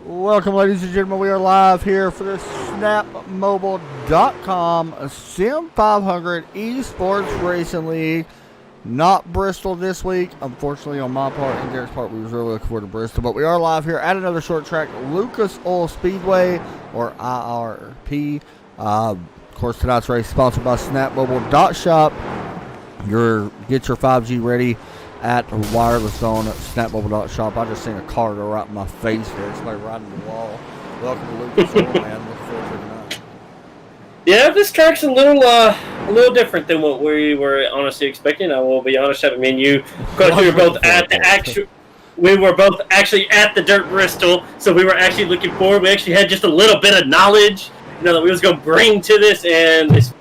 Welcome, ladies and gentlemen. We are live here for the SnapMobile.com Sim500 Esports Racing League. Not Bristol this week. Unfortunately, on my part and Derek's part, we was really looking forward to Bristol. But we are live here at another short track, Lucas Oil Speedway, or IRP. Of course, tonight's race is sponsored by SnapMobile.shop. Get your 5G ready at Wireless Zone at SnapMobile.shop. I just seen a car go right in my face there. Somebody riding the wall. Welcome to Lucas Oil, man. Looking forward to it tonight. Yeah, this track's a little different than what we were honestly expecting. I will be honest. I mean, because we were both at the we were both actually at the Dirt Bristol, so we were actually looking forward. We actually had just a little bit of knowledge, that we was going to bring to this, and this.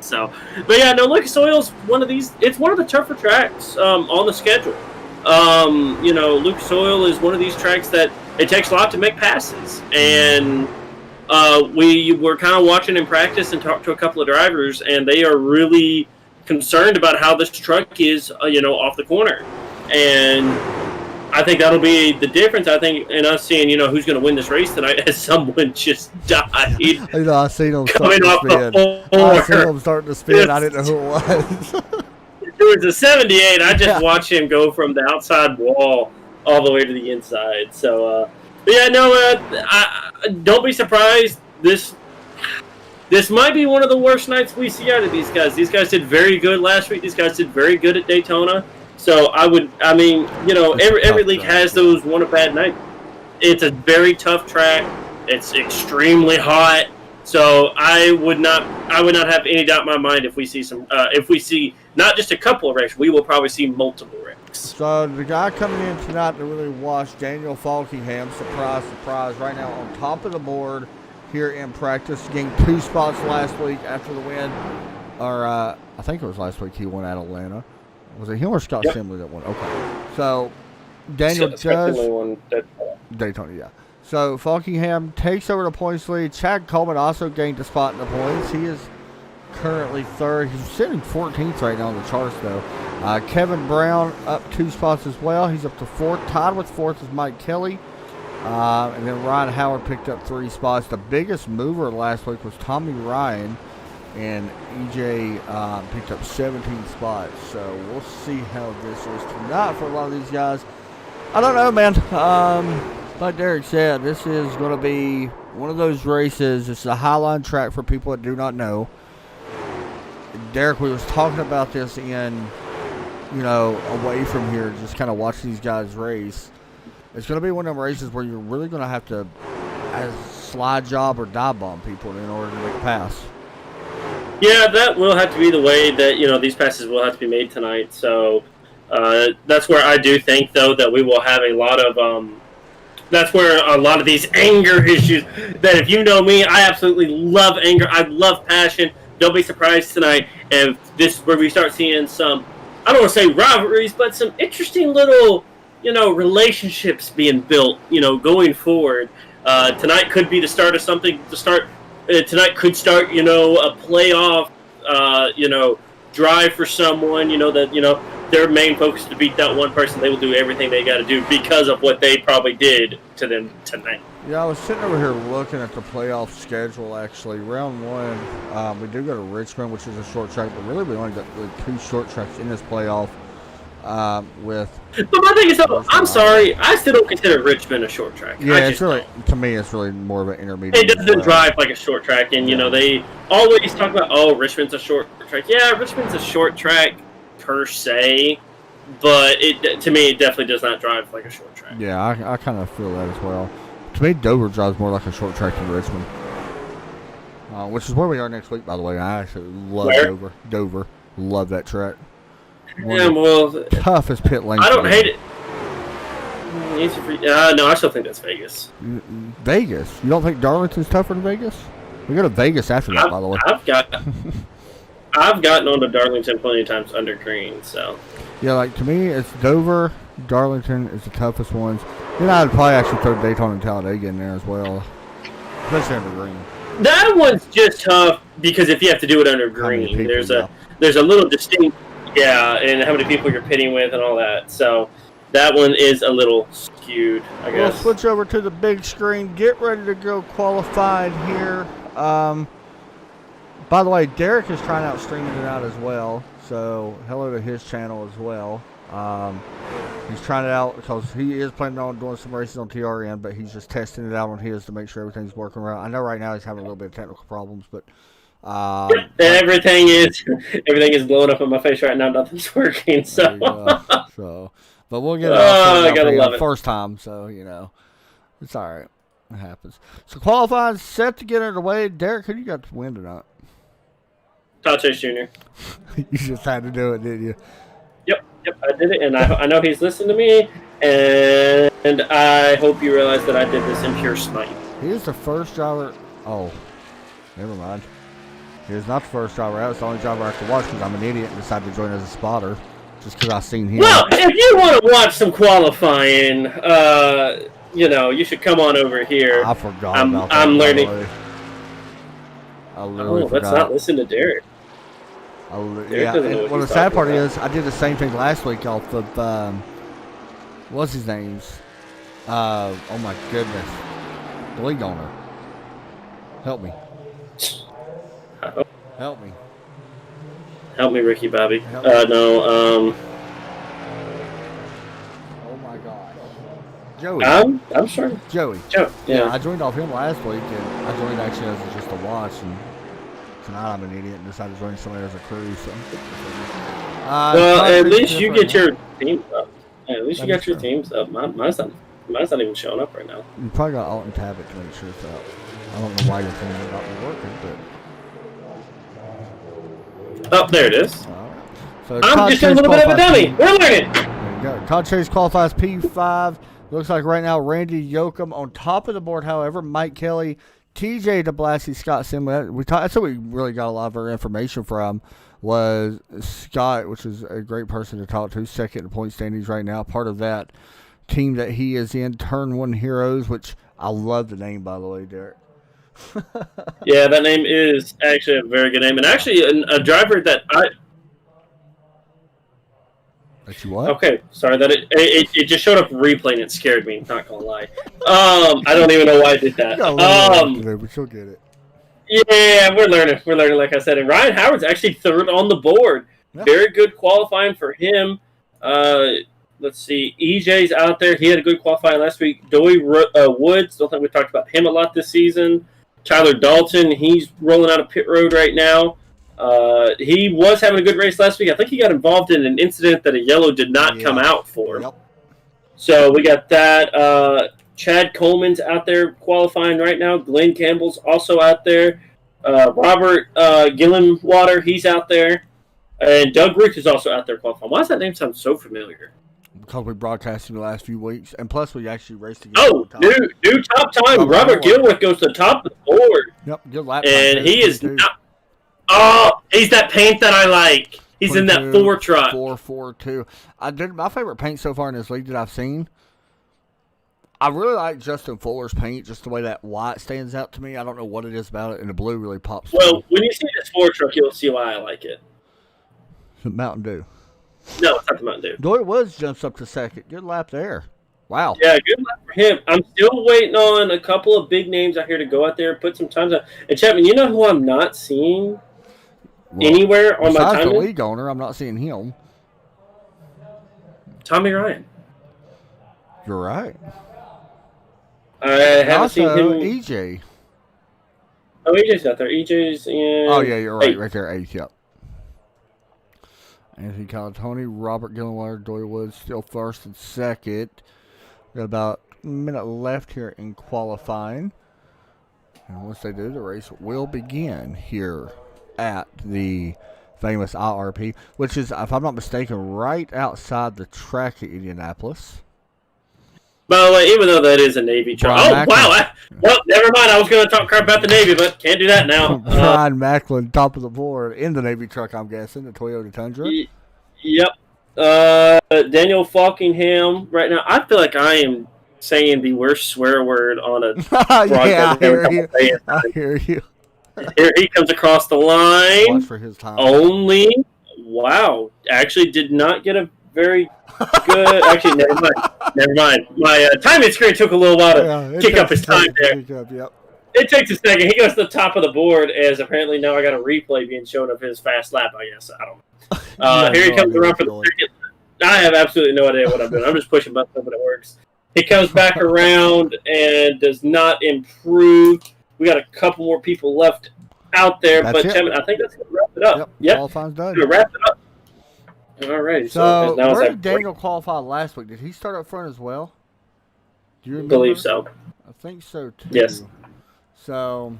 So, but yeah, no, Lucas Oil's one of these. It's one of the tougher tracks on the schedule. Lucas Oil is one of these tracks that it takes a lot to make passes, and we were kind of watching in practice and talked to a couple of drivers, and they are really concerned about how this truck is, off the corner, and I think that'll be the difference. I think in us seeing, who's going to win this race tonight, as someone just died. I seen them starting to spin. I didn't know who it was. It was a 78. I just watched him go from the outside wall all the way to the inside. So, don't be surprised. This might be one of the worst nights we see out of these guys. These guys did very good last week. These guys did very good at Daytona. So every league has those one a bad night. It's a very tough track. It's extremely hot. So I would not have any doubt in my mind if we see not just a couple of wrecks, we will probably see multiple wrecks. So the guy coming in tonight to really watch, Daniel Falkingham, surprise, right now on top of the board here in practice. Gained 2 spots last week after the win, or I think it was last week he won at Atlanta. Was it him or Scott Simley that won? Okay. So, Daniel does... Daytona, yeah. So, Falkingham takes over the points lead. Chad Coleman also gained a spot in the points. He is currently third. He's sitting 14th right now on the charts, though. Kevin Brown up 2 spots as well. He's up to 4th. Tied with 4th is Mike Kelly. And then Ryan Howard picked up 3 spots. The biggest mover last week was Tommy Ryan. And EJ picked up 17 spots. So we'll see how this is tonight for a lot of these guys. I don't know, man. Like Derek said, this is going to be one of those races. It's a highline track for people that do not know. Derek, we was talking about this away from here, just kind of watch these guys race. It's going to be one of them races where you're really going to have to slide job or dive bomb people in order to make a pass. Yeah, that will have to be the way that, these passes will have to be made tonight. So that's where I do think, though, that we will have a lot of that's where a lot of these anger issues, that if you know me, I absolutely love anger. I love passion. Don't be surprised tonight if this is where we start seeing some, I don't want to say rivalries, but some interesting little, relationships being built, going forward. Tonight could be the start of something to start. Tonight could start, a playoff, drive for someone, that, their main focus is to beat that one person. They will do everything they got to do because of what they probably did to them tonight. Yeah, I was sitting over here looking at the playoff schedule, actually. Round 1, we do go to Richmond, which is a short track, but really we only got 2 short tracks in this playoff. But my thing is, I'm sorry, I still don't consider Richmond a short track. Yeah, to me, it's really more of an intermediate. It doesn't drive like a short track, and they always talk about, Richmond's a short track. Yeah, Richmond's a short track per se, but to me, it definitely does not drive like a short track. Yeah, I kind of feel that as well. To me, Dover drives more like a short track than Richmond, which is where we are next week, by the way. I actually love Dover, love that track. Toughest pit lane. I don't hate it. No, I still think that's Vegas. Vegas? You don't think Darlington's tougher than Vegas? We go to Vegas after that, by the way. I've gotten onto Darlington plenty of times under green, so. Yeah, to me, it's Dover, Darlington is the toughest ones. Then I'd probably actually throw Daytona and Talladega in there as well, especially under green. That one's just tough because if you have to do it under green, there's a little distinct, and how many people you're pitting with and all that. So that one is a little skewed, I We'll guess. switch over to the big screen. Get ready to go qualified here. By the way, Derek is trying out streaming it out as well. So hello to his channel as well. He's trying it out because he is planning on doing some races on TRN, but he's just testing it out on his to make sure everything's working right. I know right now he's having a little bit of technical problems, but everything is blowing up in my face right now. Nothing's working. So, but we'll get it all I gotta love it. first time. So it's all right. It happens. So qualifying set to get underway. Derek, who you got to win tonight? Todd Chase Jr. You just had to do it, didn't you? Yep, I did it, and I know he's listening to me, and I hope you realize that I did this in pure spite. He is the first driver. Oh, never mind. He is not the first driver out. It's the only driver I have to watch because I'm an idiot and decided to join as a spotter just because I've seen him. Well, if you want to watch some qualifying, you should come on over here. I forgot about that. I'm learning. I literally forgot. Let's not listen to Derek. Well, the sad part is I did the same thing last week off of what's his name's? Oh my goodness, the league owner. Help me. Help me. Help me, Ricky Bobby. Oh my gosh. Joey. I'm sure. Joey. Yeah. I joined off him last week, and I joined actually as just a watch, and tonight I'm an idiot and decided to join somebody as a crew. So. Well, at least you get your teams up. Yeah, at least you got your teams up. Mine's not even showing up right now. You probably got Alt and Tab it to make sure it's up. I don't know why your team is not working, but. Oh, there it is. So I'm just a little bit of a dummy. We're learning. There you go. Todd Chase qualifies P5. Looks like right now Randy Yoakum on top of the board. However, Mike Kelly, TJ DeBlassie, Scott Sim. That's what we really got a lot of our information from. Was Scott, which is a great person to talk to, second in point standings right now. Part of that team that he is in, Turn 1 Heroes, which I love the name, by the way, Derek. Yeah, that name is actually a very good name, and actually a driver that I. That you what? Okay, sorry that it just showed up replaying. It scared me. Not gonna lie. I don't even know why I did that. But she'll get it. Yeah, we're learning. We're learning, like I said. And Ryan Howard's actually third on the board. Yeah. Very good qualifying for him. Let's see. EJ's out there. He had a good qualifying last week. Dowie Woods. Don't think we talked about him a lot this season. Tyler Dalton. He's rolling out of pit road right now. He was having a good race last week. I think he got involved in an incident that a yellow did not come out for. Yep. So we got that. Chad Coleman's out there qualifying right now. Glenn Campbell's also out there. Robert Gillenwater, he's out there. And Doug Ruth is also out there qualifying. Why does that name sound so familiar? Because we broadcasted the last few weeks. And plus, we actually raced together. Oh, new top time. Robert Gilworth goes to the top of the board. Yep, good lap. And he is not. Oh, he's that paint that I like. He's in that 4 truck. 442. My favorite paint so far in this league that I've seen. I really like Justin Fuller's paint, just the way that white stands out to me. I don't know what it is about it, and the blue really pops. Well, when you see this 4 truck, you'll see why I like it. Mountain Dew. No, it's not the Mountain Dew. Doyle Woods jumps up to second. Good lap there. Wow. Yeah, good lap for him. I'm still waiting on a couple of big names out here to go out there, put some times out. And Chapman, you know who I'm not seeing anywhere on my timeline? Besides the league owner, I'm not seeing him. Tommy Ryan. You're right. I haven't seen him. EJ. Oh, EJ's out there. EJ's in. Oh, yeah, you're right. 8th. Right there, 8th, yep. Anthony Calatoni, Robert Gillenwater, Doyle Woods still first and second. Got about a minute left here in qualifying. And once they do, the race will begin here at the famous IRP, which is, if I'm not mistaken, right outside the track at Indianapolis. By the way, even though that is a Navy truck. Wow. Well, never mind. I was going to talk crap about the Navy, but can't do that now. Brian Macklin, top of the board in the Navy truck, I'm guessing, the Toyota Tundra. Yep. Daniel Falkingham right now. I feel like I am saying the worst swear word on a yeah, I hear you. Here he comes across the line. Watch for his time. Wow. Actually did not get a very good. Actually, never mind. Never mind. My timing screen took a little while to kick up his time there. Yep. It takes a second. He goes to the top of the board as apparently now I got a replay being shown of his fast lap, I guess. I don't know. Here he comes around for the second. I have absolutely no idea what I'm doing. I'm just pushing buttons but it works. He comes back around and does not improve. We got a couple more people left out there, but Chapman, I think that's going to wrap it up. Yep. Qualifying's done. Going to wrap it up. All right. So where did Daniel qualify last week? Did he start up front as well? Do you remember? I believe so. I think so too. Yes. So I'm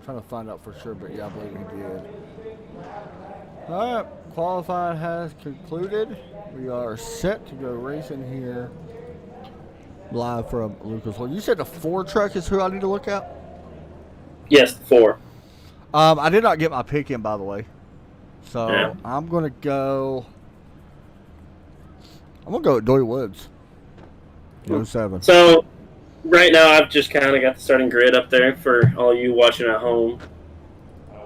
trying to find out for sure, but yeah, I believe he did. All right, qualifying has concluded. We are set to go racing here live from Lucas. Well, you said the 4 truck is who I need to look at? Yes, 4. I did not get my pick in, by the way. So I'm gonna go with Dory Woods. 07. So right now I've just kind of got the starting grid up there for all you watching at home.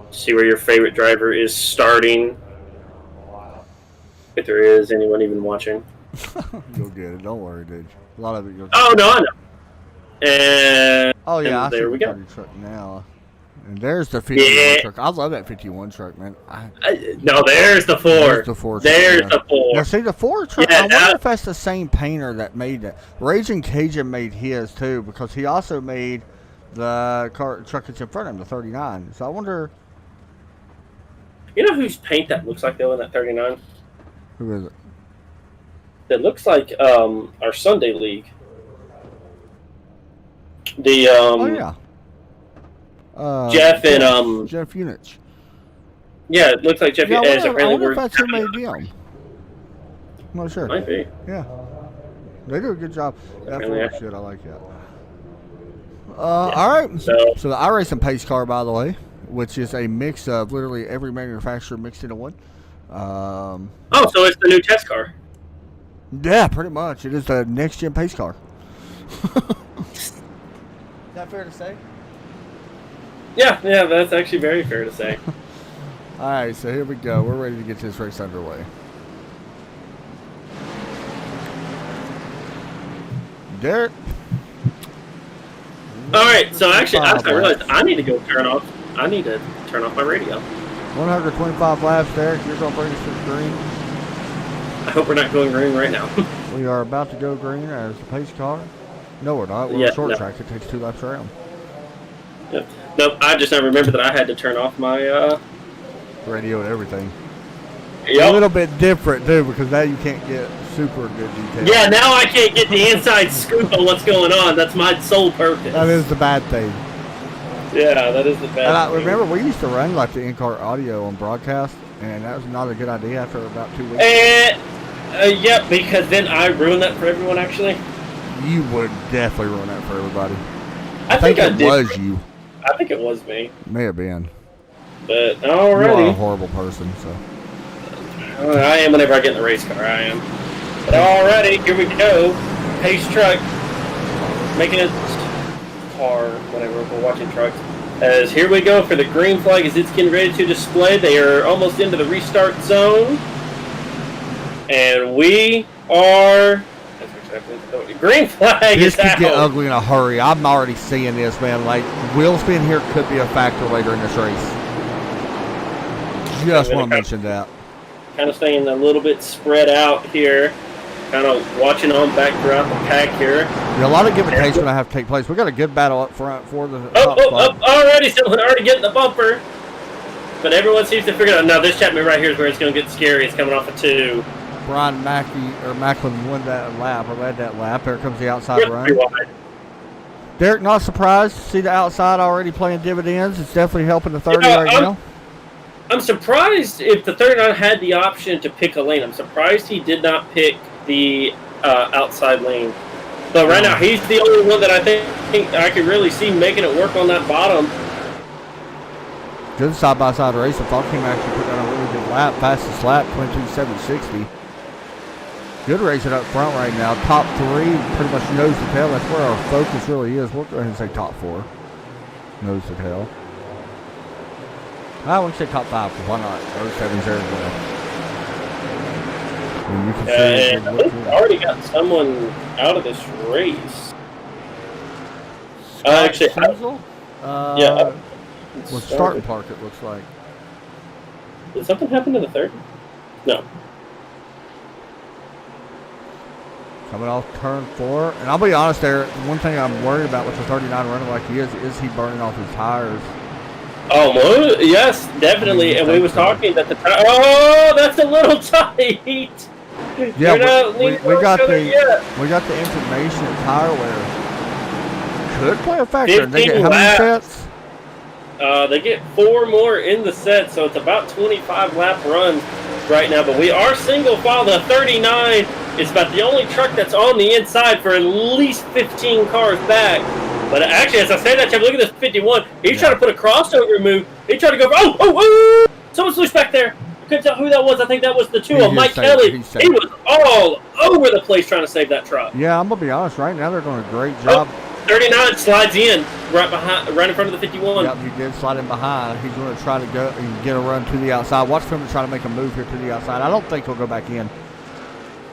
See where your favorite driver is starting. If there is anyone even watching. You'll get it. Don't worry, dude. A lot of it. Oh no, I know. And I there we go. Truck now. And there's the 51 truck. I love that 51 truck, man. No, there's the 4. There's the 4. There's the 4. Now, see, the 4 truck, I wonder if that's the same painter that made it. Raging Cajun made his, too, because he also made the truck that's in front of him, the 39. So I wonder... You know whose paint that looks like, though, in that 39? Who is it? That looks like our Sunday League. The Jeff and Jeff Unich. Yeah, it looks like Jeff. Yeah, I wonder if that's who made them. I'm not sure. Might be. Yeah, they do a good job. That shit, I like that. All right. So the iRacing pace car, by the way, which is a mix of literally every manufacturer mixed into one. So it's the new test car. Yeah, pretty much. It is the next gen pace car. Is that fair to say? Yeah, that's actually very fair to say. All right, so here we go. We're ready to get this race underway. Derek. All right, so actually, I realized I need to go turn off. I need to turn off my radio. 125 laps, Derek. You're going to bring us to the green. I hope we're not going green right now. We are about to go green as the pace car. No, we're not. We're on short track. It takes 2 laps around. Yep. Nope, I just now remembered that I had to turn off my radio and everything. Yep. A little bit different, too, because now you can't get super good details. Yeah, now I can't get the inside scoop on what's going on. That's my sole purpose. That is the bad thing. Yeah, that is the bad thing. I remember we used to run like the in-car audio on broadcast, and that was not a good idea after about 2 weeks. Yep, because then I ruined that for everyone, actually. You would definitely ruin that for everybody. I think it was you. I think it was me. May have been. But alrighty. You are a horrible person, so. I am whenever I get in the race car, I am. But alrighty, here we go. Pace truck. Making it car, whatever, we're watching trucks. As here we go for the green flag as it's getting ready to display. They are almost into the restart zone. And we are... Green flag this is out. This could get ugly in a hurry. I'm already seeing this, man. Like, wheel spin here could be a factor later in this race. Just want to mention that. Kind of staying a little bit spread out here. Kind of watching on back throughout the pack here. Yeah, a lot of give and takes going to have to take place. We got a good battle up front for the top spot. Already, someone already getting the bumper. But everyone seems to figure out, no, this Chapman right here is where it's going to get scary. It's coming off of 2. Brian Macklin won that lap, or led that lap. Here comes the outside run. Derek, not surprised to see the outside already playing dividends. It's definitely helping the 30 right now. I'm surprised if the 39 had the option to pick a lane. I'm surprised he did not pick the outside lane. But right now, he's the only one that I think I could really see making it work on that bottom. Good side-by-side race. I thought Kim actually put down a really good lap. Fastest lap, 22.760. Good racing up front right now. Top 3, pretty much nose to tail. That's where our focus really is. We'll go ahead and say top 4. Nose to tail. I wouldn't say top 5, because why not? 07's there as well. mean, you can see and we've already got someone out of this race. Actually, yeah. Was starting park, it looks like. Did something happen to the 30? No. Coming off turn 4. And I'll be honest there, one thing I'm worried about with the 39 running like he is he burning off his tires? Oh, well, yes, definitely. And we was talking that the tire... Oh, that's a little tight! Yeah, we got the information that tire wear could play a factor. They get how many sets? They get 4 more in the set, so it's about 25 lap runs right now. But we are single file. The 39 is about the only truck that's on the inside for at least 15 cars back. But actually, as I say that, Chad, look at this 51. He's trying to put a crossover move. He tried to go. Oh! Someone's loose back there. I couldn't tell who that was. I think that was the 2 of Mike Kelly. He was all over the place trying to save that truck. Yeah, I'm gonna be honest. Right now, they're doing a great job. 39 slides in right in front of the 51. Yep, he did slide in behind. He's going to try to go and get a run to the outside. Watch for him to try to make a move here to the outside. I don't think he'll go back in.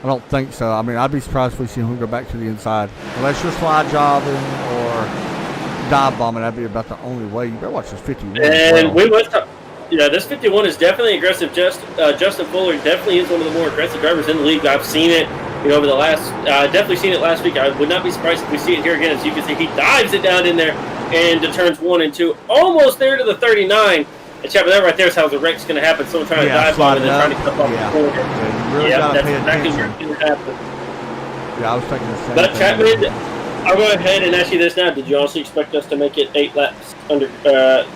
I don't think so. I mean, I'd be surprised if we see him go back to the inside. Unless you're slide jobbing or dive bombing, that'd be about the only way. You better watch this 51. And this 51 is definitely aggressive. Justin Fuller definitely is one of the more aggressive drivers in the league. I've seen it. Over the last, definitely seen it last week. I would not be surprised if we see it here again. As you can see, he dives it down in there into turns 1 and 2, almost there to the 39. And Chad, that right there is how the wreck's going to happen. Someone trying to dive bomb and then trying to cut off the corner. Yeah, you really gotta pay exactly attention. what's going to happen. Yeah, I was thinking the same But thing. Chapman, I'll go ahead and ask you this now. Did you honestly expect us to make it 8 laps under,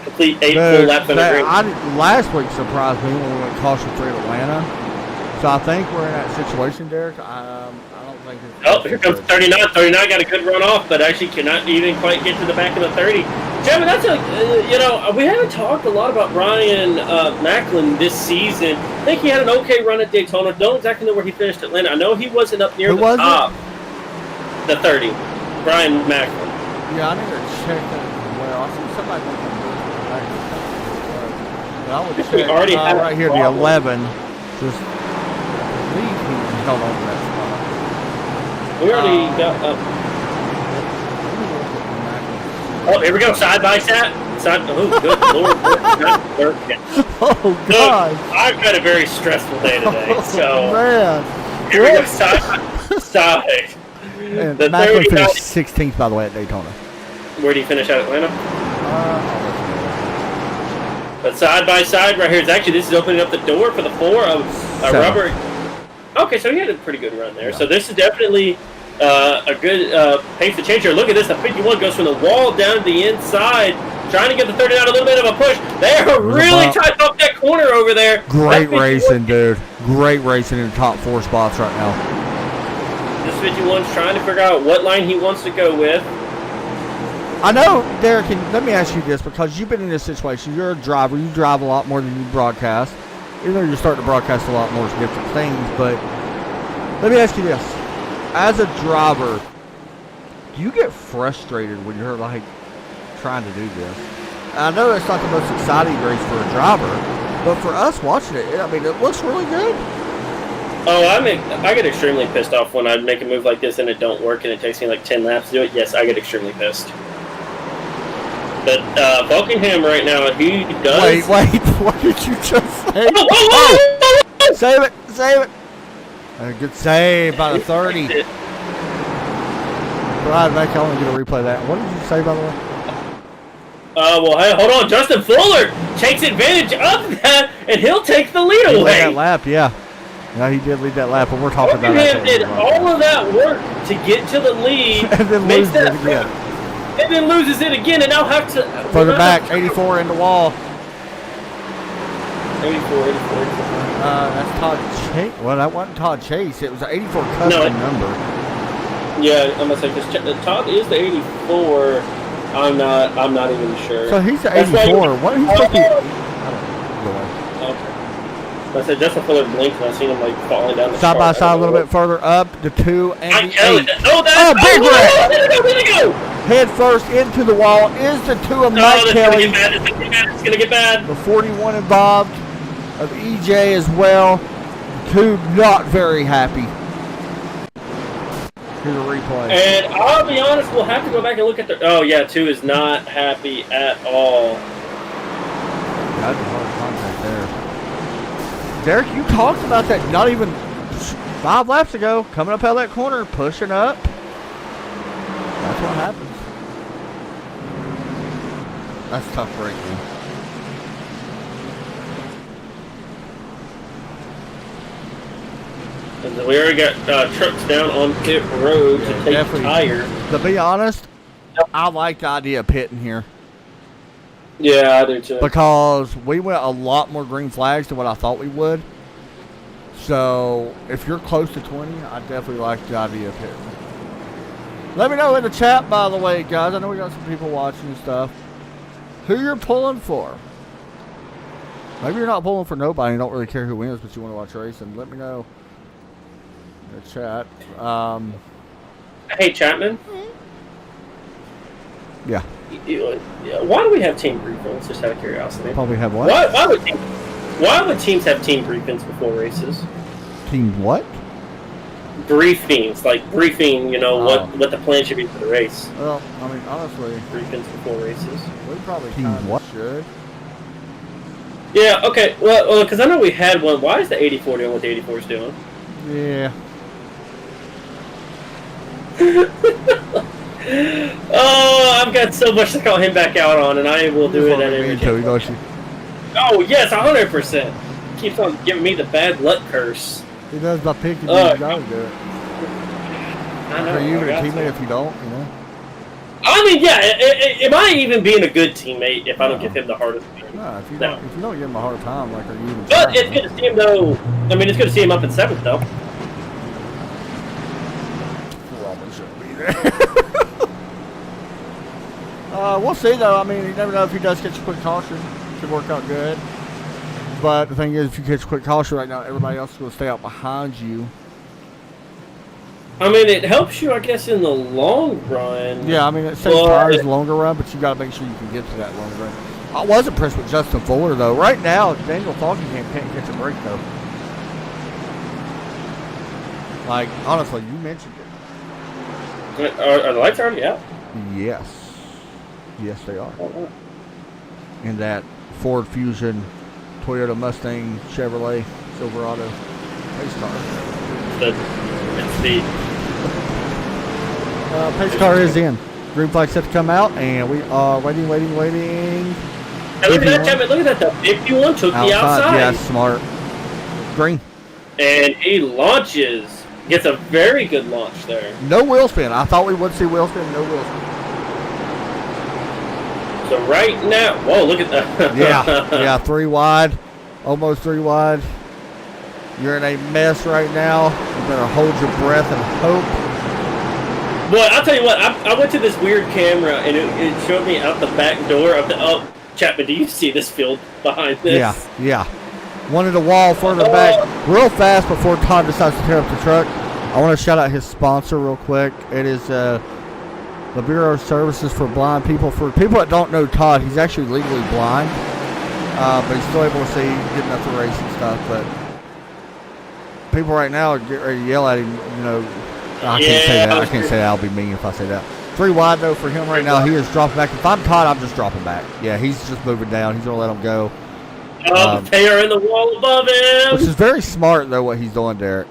complete 8 full laps under green? Last week surprised me when we went caution free at Atlanta. So I think we're in that situation, Derek. I don't think it's here comes 39. 39 got a good run off, but actually cannot even quite get to the back of the 30. Chapman, that's we haven't talked a lot about Brian Macklin this season. I think he had an okay run at Daytona. Don't exactly know where he finished at Atlanta. I know he wasn't up near the top. The 30. Brian Macklin. Yeah, I need to check that as well. I see somebody making a I would check. We already have right here, the 11. Just believe he held on to that spot. We already got up. Oh, here we go. Side by side. Oh, good Lord. Oh, God. I've had a very stressful day today. So, man. Here we go. Side by side. And Macklin finished 16th, by the way, at Daytona. Where did he finish at Atlanta? But side by side right here is actually, this is opening up the door for the 4 of Robert. Okay, so he had a pretty good run there. Yeah. So this is definitely a good pace to change here. Look at this. The 51 goes from the wall down to the inside, trying to get the 39 a little bit of a push. They're really tight up that corner over there. Great racing, dude. Great racing in the top 4 spots right now. This 51's trying to figure out what line he wants to go with. I know, Derek, let me ask you this, because you've been in this situation. You're a driver. You drive a lot more than you broadcast. Even though you're starting to broadcast a lot more different things. But let me ask you this. As a driver, do you get frustrated when you're, like, trying to do this? I know it's not the most exciting race for a driver, but for us watching it, I mean, it looks really good. Oh, I get extremely pissed off when I make a move like this and it don't work and it takes me like 10 laps to do it. Yes, I get extremely pissed. But Buckingham right now, he does... Wait, what did you just say? Oh! Save it! A good save by the 30. Brad, I want to get a replay of that. What did you say, by the way? Well, hey, hold on. Justin Fuller takes advantage of that, and he'll take the lead away. That lap, yeah. Yeah, he did lead that lap, and we're talking about that. Buckingham did all of that work to get to the lead. And then loses it again. And then loses it again, and now have to... Further back, 84 in the wall. 84. That's Todd Chase. Well, that wasn't Todd Chase. It was an 84 custom number. Yeah, I'm going to say, because Todd is the 84. I'm not even sure. So he's the 84. What he's taking? I said Justin Fuller blinked and I seen him like falling down the side by side a little bit further up, the 2 and the 8. Big wreck! Head first into the wall is the 2 of Mike Kelly. It's gonna get bad. The 41 involved of EJ as well. 2 not very happy. Here's a replay. And I'll be honest, we'll have to go back and look at the. Oh yeah, 2 is not happy at all. That's a hard contact there. Derek, you talked about that not even 5 laps ago. Coming up out of that corner, pushing up. That's what happens. That's tough braking. And we already got trucks down on pit road to take definitely. tires. To be honest, I like the idea of pitting here. Yeah, I do too. Because we went a lot more green flags than what I thought we would. So, if you're close to 20, I definitely like the idea of pitting. Let me know in the chat, by the way, guys. I know we got some people watching and stuff. Who you're pulling for. Maybe you're not pulling for nobody. You don't really care who wins, but you want to watch racing. Let me know in the chat. Hey, Chapman. Yeah. Why do we have team briefings? Just out of curiosity. Probably have what? Why would teams have team briefings before races? Team what? Briefings, like briefing, what the plan should be for the race. Well, I mean, honestly, briefings before races. We probably team what should. Yeah. Okay. Well, because I know we had one. Why is the 84 doing what the 84 is doing? Yeah. Oh, I've got so much to call him back out on, and I will do it at every time. Don't you? Oh yes, 100%. Keeps on giving me the bad luck curse. He does by picking you. You gotta do it. I know. Are you even a teammate if you don't? You know. I mean, yeah. Am I even being a good teammate if I don't give him the hardest time? No, if you don't give him a hard time, like, are you even? But it's good to see him though. I mean, it's good to see him up in 7th though. Probably shouldn't be there. We'll see though. I mean, you never know if he does catch a quick caution. Could work out good. But the thing is, if you catch a quick caution right now, everybody else is going to stay out behind you. I mean, it helps you, I guess, in the long run. Yeah, I mean, it saves tires in the longer run, but you got to make sure you can get to that long run. I was impressed with Justin Fuller, though. Right now, Daniel Falkingham can't catch a break, though. Like, honestly, you mentioned it. Are the lights already out? Yes. Yes, they are. In that Ford Fusion, Toyota Mustang, Chevrolet, Silverado pace car. It's the pace car is in. Green flag set to come out, and we are waiting. Hey, look at that, Chapman. Look at that. The 51 took the outside. Yeah, smart. Green. And he launches. Gets a very good launch there. No wheel spin. I thought we would see wheel spin. No wheel spin. So right now, whoa, look at that. yeah, 3 wide. Almost 3 wide. You're in a mess right now. You better hold your breath and hope. Boy, I'll tell you what, I went to this weird camera, and it showed me out the back door of the... Oh, Chapman, do you see this field behind this? Yeah. One at the wall further back. Real fast before Todd decides to tear up the truck. I want to shout out his sponsor real quick. It is the Bureau of Services for Blind People. For people that don't know Todd, he's actually legally blind. But he's still able to see, good enough to race and stuff. But people right now are getting ready to yell at him, I can't say that. I can't say that. I'll be mean if I say that. 3 wide, though, for him right now. He is dropping back. If I'm Todd, I'm just dropping back. Yeah, he's just moving down. He's going to let him go. They are in the wall above him. Which is very smart, though, what he's doing, Derek.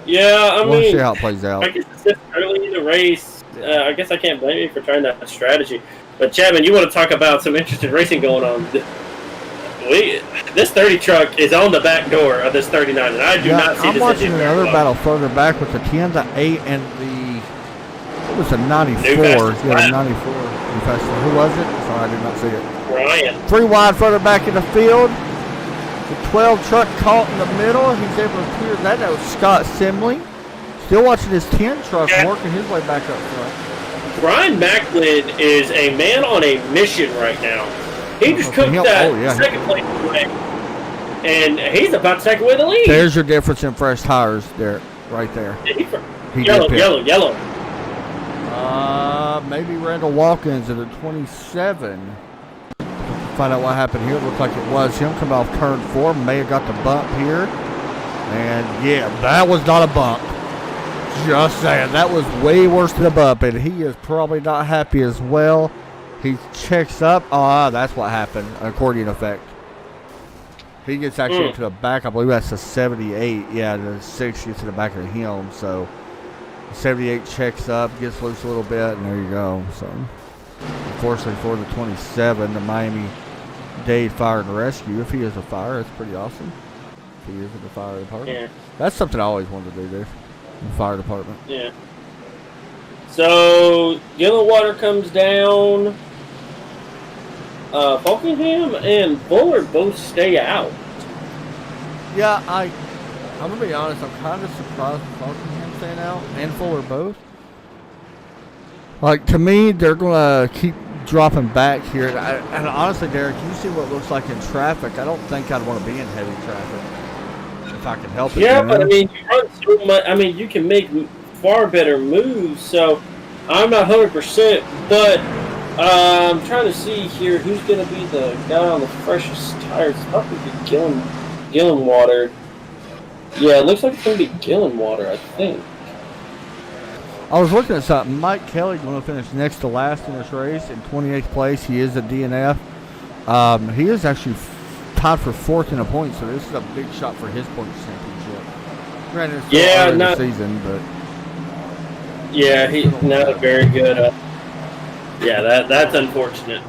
Yeah, I mean... We'll see how it plays out. I guess it's just early in the race. I guess I can't blame you for trying that strategy. But, Chapman, you want to talk about some interesting racing going on. This 30 truck is on the back door of this 39, and I do not see this. I'm watching another battle further back with the 10, the 8, and the... What was the 94? Yeah, the 94. Who was it? Sorry, I did not see it. Ryan. 3 wide further back in the field. The 12 truck caught in the middle. He's able to clear that. That was Scott Simley. Still watching his 10 truck working his way back up front. Brian Macklin is a man on a mission right now. He just took that second place away, and he's about to take away the lead. There's your difference in fresh tires there, right there. Yellow. Maybe Randall Watkins at a 27. Find out what happened here. It looked like it was him coming off turn 4. May have got the bump here. And yeah, that was not a bump. Just saying, that was way worse than a bump, and he is probably not happy as well. He checks up. Oh, that's what happened. Accordion effect. He gets actually to the back. I believe that's a 78. Yeah, the 6 gets to the back of him. So 78 checks up, gets loose a little bit, and there you go. So unfortunately for the 27, the Miami-Dade Fire and Rescue, if he is a fire, that's pretty awesome. If he is in the fire department. Yeah. That's something I always wanted to do, Dave. The fire department. Yeah. So Gillenwater comes down. Falkingham and Fuller both stay out. Yeah, I'm gonna be honest. I'm kind of surprised with Falkingham staying out and Fuller both. Like, to me, they're gonna keep dropping back here. And honestly, Derek, you see what it looks like in traffic. I don't think I'd want to be in heavy traffic if I could help it. Yeah, but I mean, you run so much. I mean, you can make far better moves. So I'm not 100%, but I'm trying to see here who's going to be the guy on the freshest tires. It's probably Gillenwater. Yeah, it looks like it's going to be Gillenwater, I think. I was looking at something. Mike Kelly going to finish next to last in this race in 28th place. He is a DNF. He is actually tied for 4th in a point, so this is a big shot for his points championship. Granted, it's still early in the season, but yeah, he's not very good. Yeah, that's unfortunate.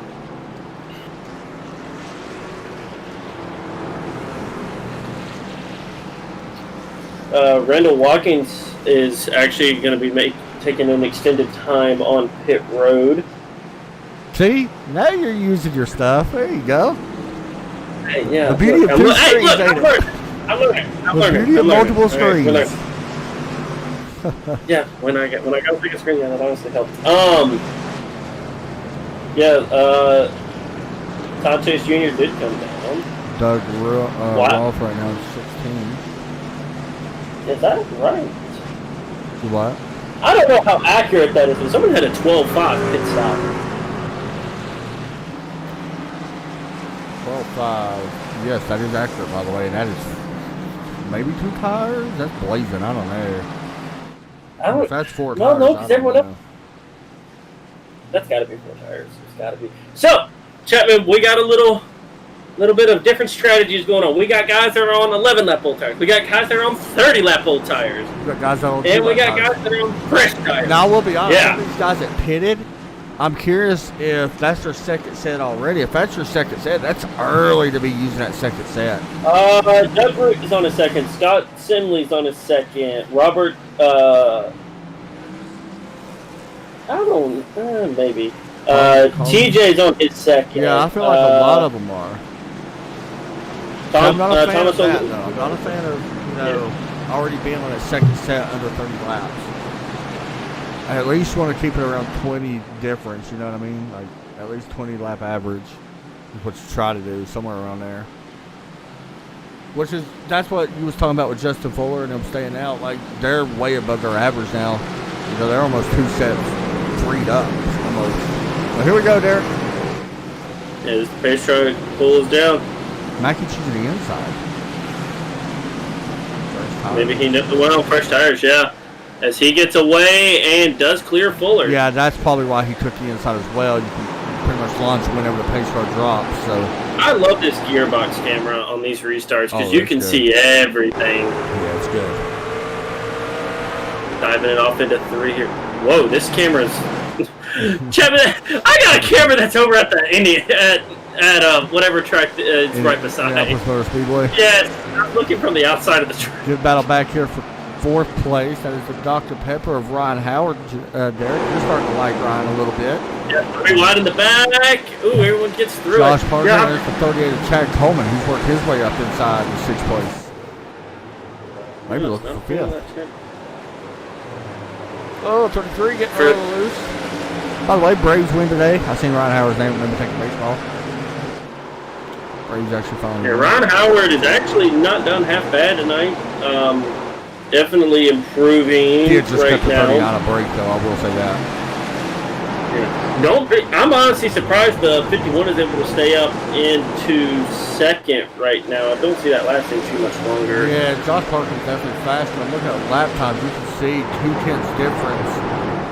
Randall Watkins is actually going to be taking an extended time on pit road. See, now you're using your stuff. There you go. Hey, yeah. The beauty of two screens, I'm learning. The beauty of multiple screens. Yeah, when I go pick a screen, yeah, that honestly helps. Todd Chase Jr. did come down. Doug Rolfe right now is 16. Is that right? What? I don't know how accurate that is, but someone had a 12.5 pit stop. 12.5. Yes, that is accurate, by the way. And that is maybe 2 tires? That's blazing. I don't know. If that's 4 tires. No, because everyone else. That's got to be 4 tires. It's got to be. So, Chapman, we got a little bit of different strategies going on. We got guys that are on 11-lap old tires. We got guys that are on 30-lap old tires. We got guys that are on and we got guys that are on fresh tires. Now, I will be honest. Some of these guys that pitted, I'm curious if that's their second set already. If that's your second set, that's early to be using that second set. Doug Root is on his second. Scott Simley's on his second. Robert, I don't know, maybe. TJ's on his second. Yeah, I feel like a lot of them are. I'm not a fan of that, though. I'm not a fan of, already being on that second set under 30 laps. I at least want to keep it around 20 difference, you know what I mean? Like, at least 20 lap average is what you try to do, somewhere around there. That's what you was talking about with Justin Fuller and them staying out. Like, they're way above their average now. You know, they're almost 2 sets freed up, almost. Well, here we go, Derek. Yeah, this pace truck pulls down. Mac and cheese to the inside. Maybe he knows well. Fresh tires, yeah. As he gets away and does clear Fuller. Yeah, that's probably why he took the inside as well. You can pretty much launch whenever the pace car drops. So I love this gearbox camera on these restarts because you can see everything. Yeah, it's good. Diving it off into 3 here. Whoa, this camera's. Chapman, I got a camera that's over at the at whatever track it's right beside. Motor Speedway. Yes, I'm looking from the outside of the track. Good battle back here for 4th place. That is the Dr. Pepper of Ryan Howard. Derek, you're starting to like Ryan a little bit. Yeah, 3 wide in the back. Ooh, everyone gets through Josh it. Parker, there's the 38 of Chad Coleman. He's worked his way up inside the 6th place. Maybe looking for 5th. Oh, 33 getting a little loose. By the way, Braves win today. I seen Ryan Howard's name when they think baseball. Braves actually following. Yeah, Ryan Howard is actually not done half bad tonight. Definitely improving he had just right kept the now. 30 on a break, though. I will say that. Yeah. No, I'm honestly surprised the 51 is able to stay up into second right now. I don't see that lasting too much longer. Yeah, Josh Parker's definitely faster. I'm looking at lap times. You can see 2/10 difference.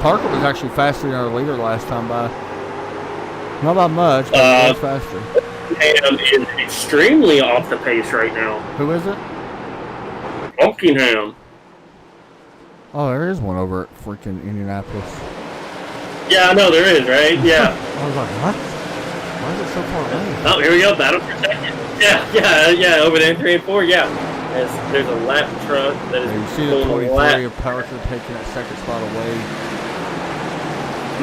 Parker was actually faster than our leader last time by. Not by much, but he was faster. And is extremely off the pace right now. Who is it? Buckingham. Oh, there is one over at freaking Indianapolis. Yeah, I know there is, right? Yeah. I was like, what? Why is it so far away? Oh, here we go. Battle for second. Yeah. Over there, 3 and 4. Yeah. There's a lap truck that is. You see the 23 of Parker taking that second spot away.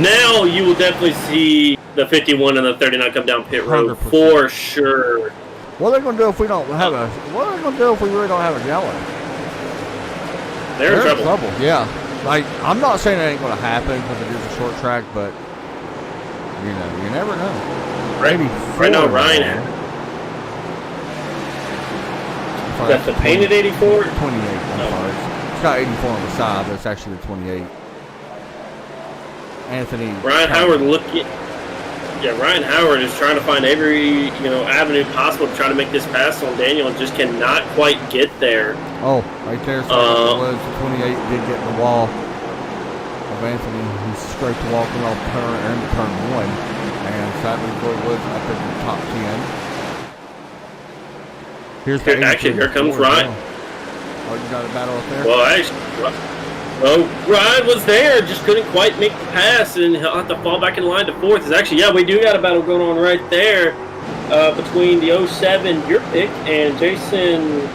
Now you will definitely see the 51 and the 39 come down pit road 100%. for sure. What are they going to do if we don't have a? What are they going to do if we really don't have a yellow? They're in trouble. Yeah. Like, I'm not saying it ain't going to happen because it is a short track, but you know, you never know. Right now, Ryan. That's the painted 84. 28. I'm sorry. It's got 84 on the side, but it's actually the 28. Anthony. Ryan Howard looking. Yeah, Ryan Howard is trying to find every avenue possible to try to make this pass on Daniel and just cannot quite get there. Oh, right there. So was the 28 did get in the wall of Anthony. He scraped the wall coming off turn into turn 1, and sadly Roy Woods up in the top 10. Here's the actually here comes Ryan. Oh, you got a battle up there. Well, Ryan was there, just couldn't quite make the pass, and he'll have to fall back in line to fourth. We do got a battle going on right there between the 07, your pick, and Jason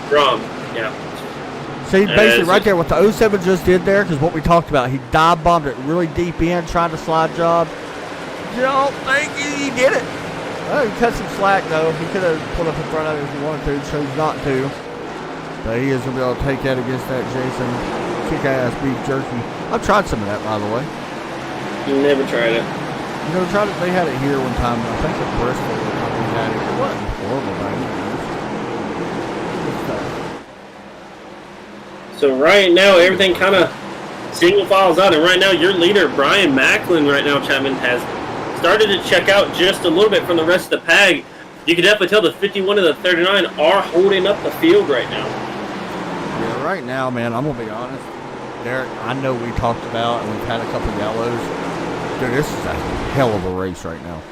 Brom. Yeah. See, basically right there what the 07 just did there, because what we talked about, he dive bombed it really deep in, trying to slide job. You don't think he did it. Well, he cut some slack, though. He could have pulled up in front of it if he wanted to, chose not to. But he is going to be able to take that against that Jason kick-ass beef jerky. I've tried some of that, by the way. You never tried it. You never tried it? They had it here one time. I think at Bristol. They had it. It wasn't horrible by any means. Good stuff. So right now, everything kind of single files out. And right now, your leader, Brian Macklin, right now, Chapman, has started to check out just a little bit from the rest of the pack. You can definitely tell the 51 and the 39 are holding up the field right now. Yeah, right now, man, I'm going to be honest. Derek, I know we talked about and we've had a couple yellows. Dude, this is a hell of a race right now.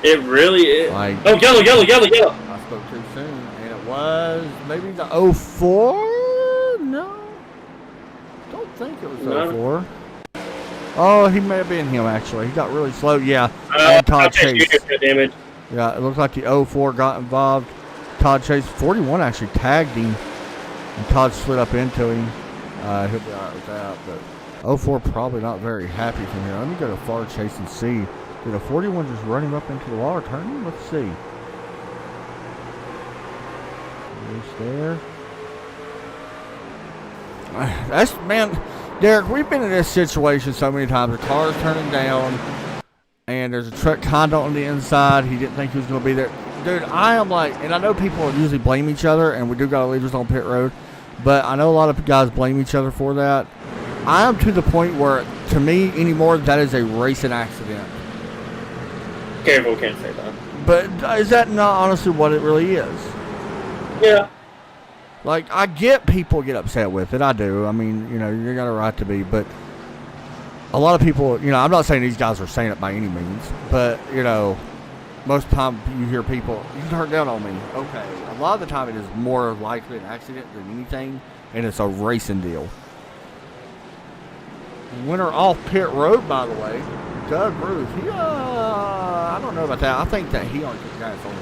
It really is. Like, oh, yellow. I spoke too soon, and it was maybe the 04? No. Don't think it was 04. Oh, he may have been him, actually. He got really slow. Yeah, and Todd Chase. Damage. Yeah, it looks like the 04 got involved. Todd Chase, 41 actually tagged him, and Todd slid up into him. He'll be all right with that, but 04 probably not very happy from here. Let me go to far Chase and see. Did a 41 just run him up into the wall or turn him? Let's see. Just there. That's, man, Derek, we've been in this situation so many times. The car's turning down, and there's a truck kind of on the inside. He didn't think he was going to be there. Dude, I am like, and I know people usually blame each other, and we do got leaders on pit road, but I know a lot of guys blame each other for that. I am to the point where, to me, anymore, that is a racing accident. Careful, can't say that. But is that not honestly what it really is? Yeah. Like, I get people get upset with it. I do. I mean, you know, you got a right to be, but a lot of people, you know, I'm not saying these guys are saying it by any means, but, you know, most of the time you hear people, you turn down on me. Okay. A lot of the time it is more likely an accident than anything, and it's a racing deal. Winner off pit road, by the way, Doug Ruth. He, I don't know about that. I think that he only took guys on.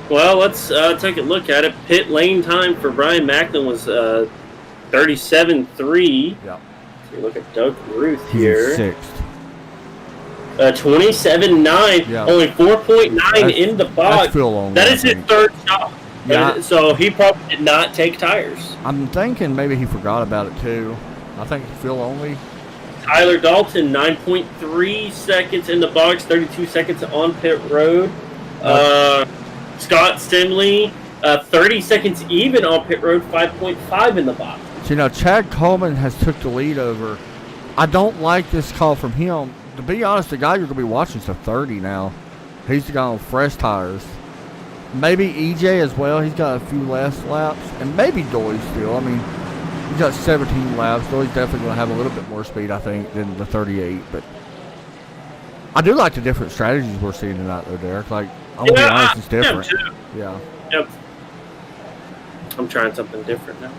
Well, let's take a look at it. Pit lane time for Brian Macklin was 37.3. Yep. So look at Doug Ruth here. He's sixth. 27.9. Yeah. Only 4.9 in the box. That is his third stop. Yeah. So he probably did not take tires. I'm thinking maybe he forgot about it too. I think Phil only. Tyler Dalton, 9.3 seconds in the box, 32 seconds on pit road. Scott Stimley, 30 seconds even on pit road, 5.5 in the box. So, you know, Chad Coleman has took the lead over I don't like this call from him. To be honest, the guy you're going to be watching is a 30 now. He's the guy on fresh tires. Maybe EJ as well. He's got a few less laps. And maybe Doy still. I mean, he's got 17 laps. Doy's definitely going to have a little bit more speed, I think, than the 38. But I do like the different strategies we're seeing tonight, though, Derek. Like, I'm going to be honest, it's different. Yeah. Yep. I'm trying something different now.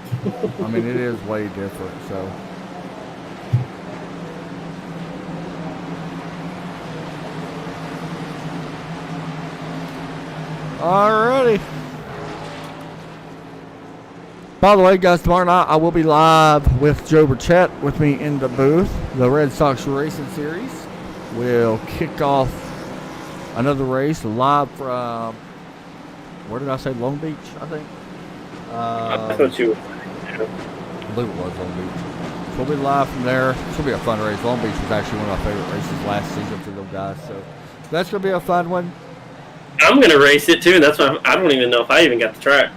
I mean, it is way different, so. Alrighty. By the way, guys, tomorrow night I will be live with Joe Burchett with me in the booth. The Red Sox Racing Series will kick off another race live from, where did I say, Long Beach, I think? I thought you were. I believe it was Long Beach. So we'll be live from there. It's going to be a fun race. Long Beach was actually one of my favorite races last season for those guys. So that's going to be a fun one. I'm going to race it, too. And that's why I don't even know if I even got the track.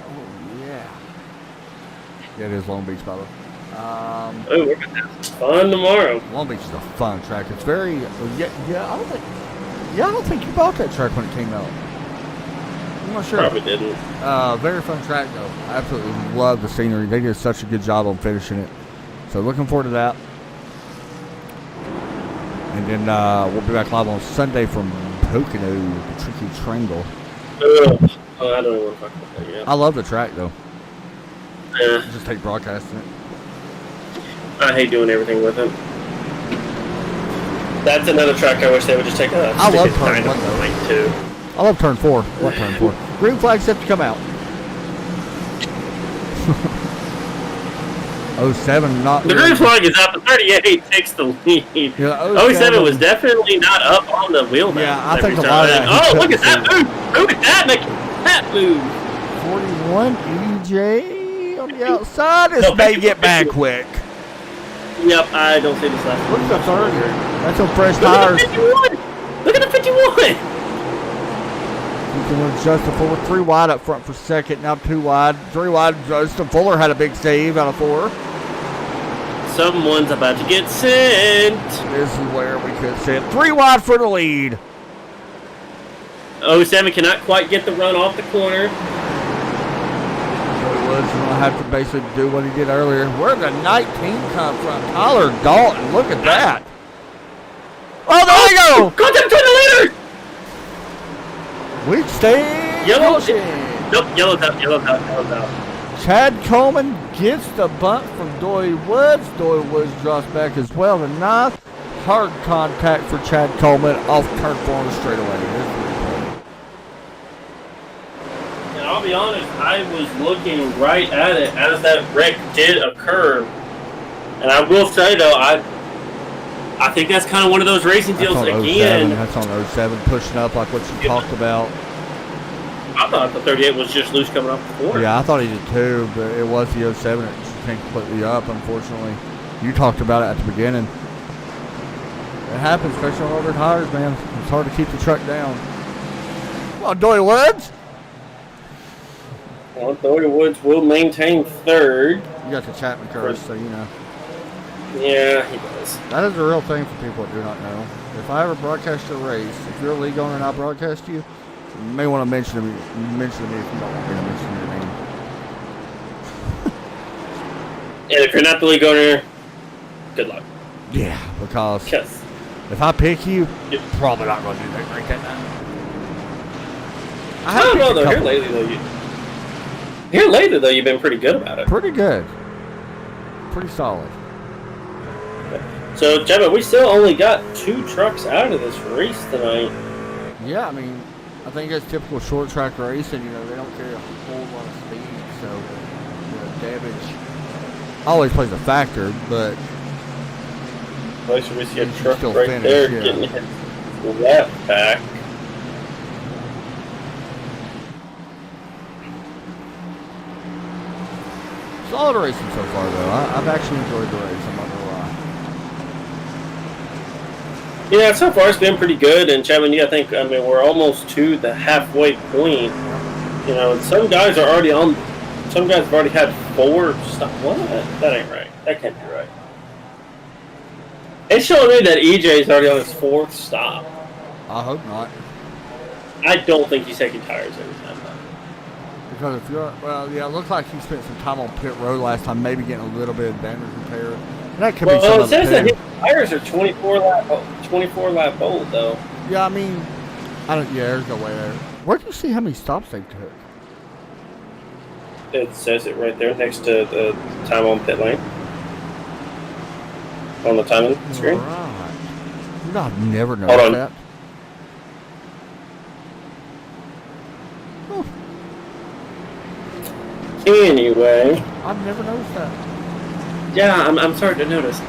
Oh, yeah. Yeah, it is Long Beach, by the way. We're going to have fun tomorrow. Long Beach is a fun track. It's very, I don't think you bought that track when it came out. I'm not sure. Probably didn't. Very fun track, though. I absolutely love the scenery. They did such a good job on finishing it. So looking forward to that. And then we'll be back live on Sunday from Pocono, the Tricky Triangle. Oh, I don't even want to talk about that yet. I love the track, though. Yeah. Just hate broadcasting it. I hate doing everything with it. That's another track I wish they would just take a I love turn 1, though. Too. I love turn 4. What turn 4? Green flag set to come out. 07 not. The green flag is up. The 38 takes the lead. Yeah, 07 was definitely not up on the wheel. Yeah, I think a lot of that. Oh, look at that move! Look at that! Make that move. 41 EJ on the outside. This may get back quick. Yep, I don't see this last one. Look at the 30. That's on fresh Look tires. At the 51. Look at the 51. Justin Fuller 3 wide up front for second, now 2 wide. 3 wide, Justin Fuller had a big save out of 4. Someone's about to get sent. This is where we could send 3 wide for the lead. 07 cannot quite get the run off the corner. Joey Woods going to have to basically do what he did earlier. Where did the 19 come from? Tyler Dalton, look at that. Oh, there we go. Contact between the leaders. Weak stay. Yellow. Nope, yellow's out. Chad Coleman gets the bunt from Doy Woods. Doy Woods drops back as well to 9th. Hard contact for Chad Coleman off turn 4 on the straightaway. And I'll be honest, I was looking right at it as that wreck did occur. And I will say, though, I think that's kind of one of those racing deals again. That's on 07, pushing up like what you talked about. I thought the 38 was just loose coming off the corner. Yeah, I thought he did too, but it was the 07. It just came completely up, unfortunately. You talked about it at the beginning. It happens, especially on older tires, man. It's hard to keep the truck down. Come on, Doy Woods. Well, Doy Woods will maintain 3rd. You got the Chapman curse, so you know. Yeah, he does. That is a real thing for people that do not know. If I ever broadcast a race, if you're a league owner and I broadcast you, you may want to mention to me if you don't want me to mention your name. And if you're not the league owner, good luck. Yeah, because if I pick you, you're probably not going to do that great that night. I don't know, though. Here lately, though, you've been pretty good about it. Pretty good. Pretty solid. So, Jemma, we still only got 2 trucks out of this race tonight. Yeah, I mean, I think it's typical short track racing. You know, they don't carry a whole lot of speed, so damage always plays a factor. But place where we see a truck right finish, there getting his lap back. Solid racing so far, though. I've actually enjoyed the race. I'm not gonna lie. Yeah, so far it's been pretty good. And Chapman, I think we're almost to the halfway point. You know, some guys are already on. Some guys have already had 4 stops. What? That ain't right. That can't be right. It's showing me that EJ's already on his 4th stop. I hope not. I don't think he's taking tires every time, though. Because if you're, well, yeah, it looks like he spent some time on pit road last time, maybe getting a little bit of damage repair. And that could be some it says that too. his tires are 24 lap old, though. Yeah, I mean, there's no way there. Where do you see how many stops they took? It says it right there next to the time on pit lane. On the timing screen. Right. You know, I've never noticed that. Oh. Anyway. I've never noticed that. Yeah, I'm sorry to notice.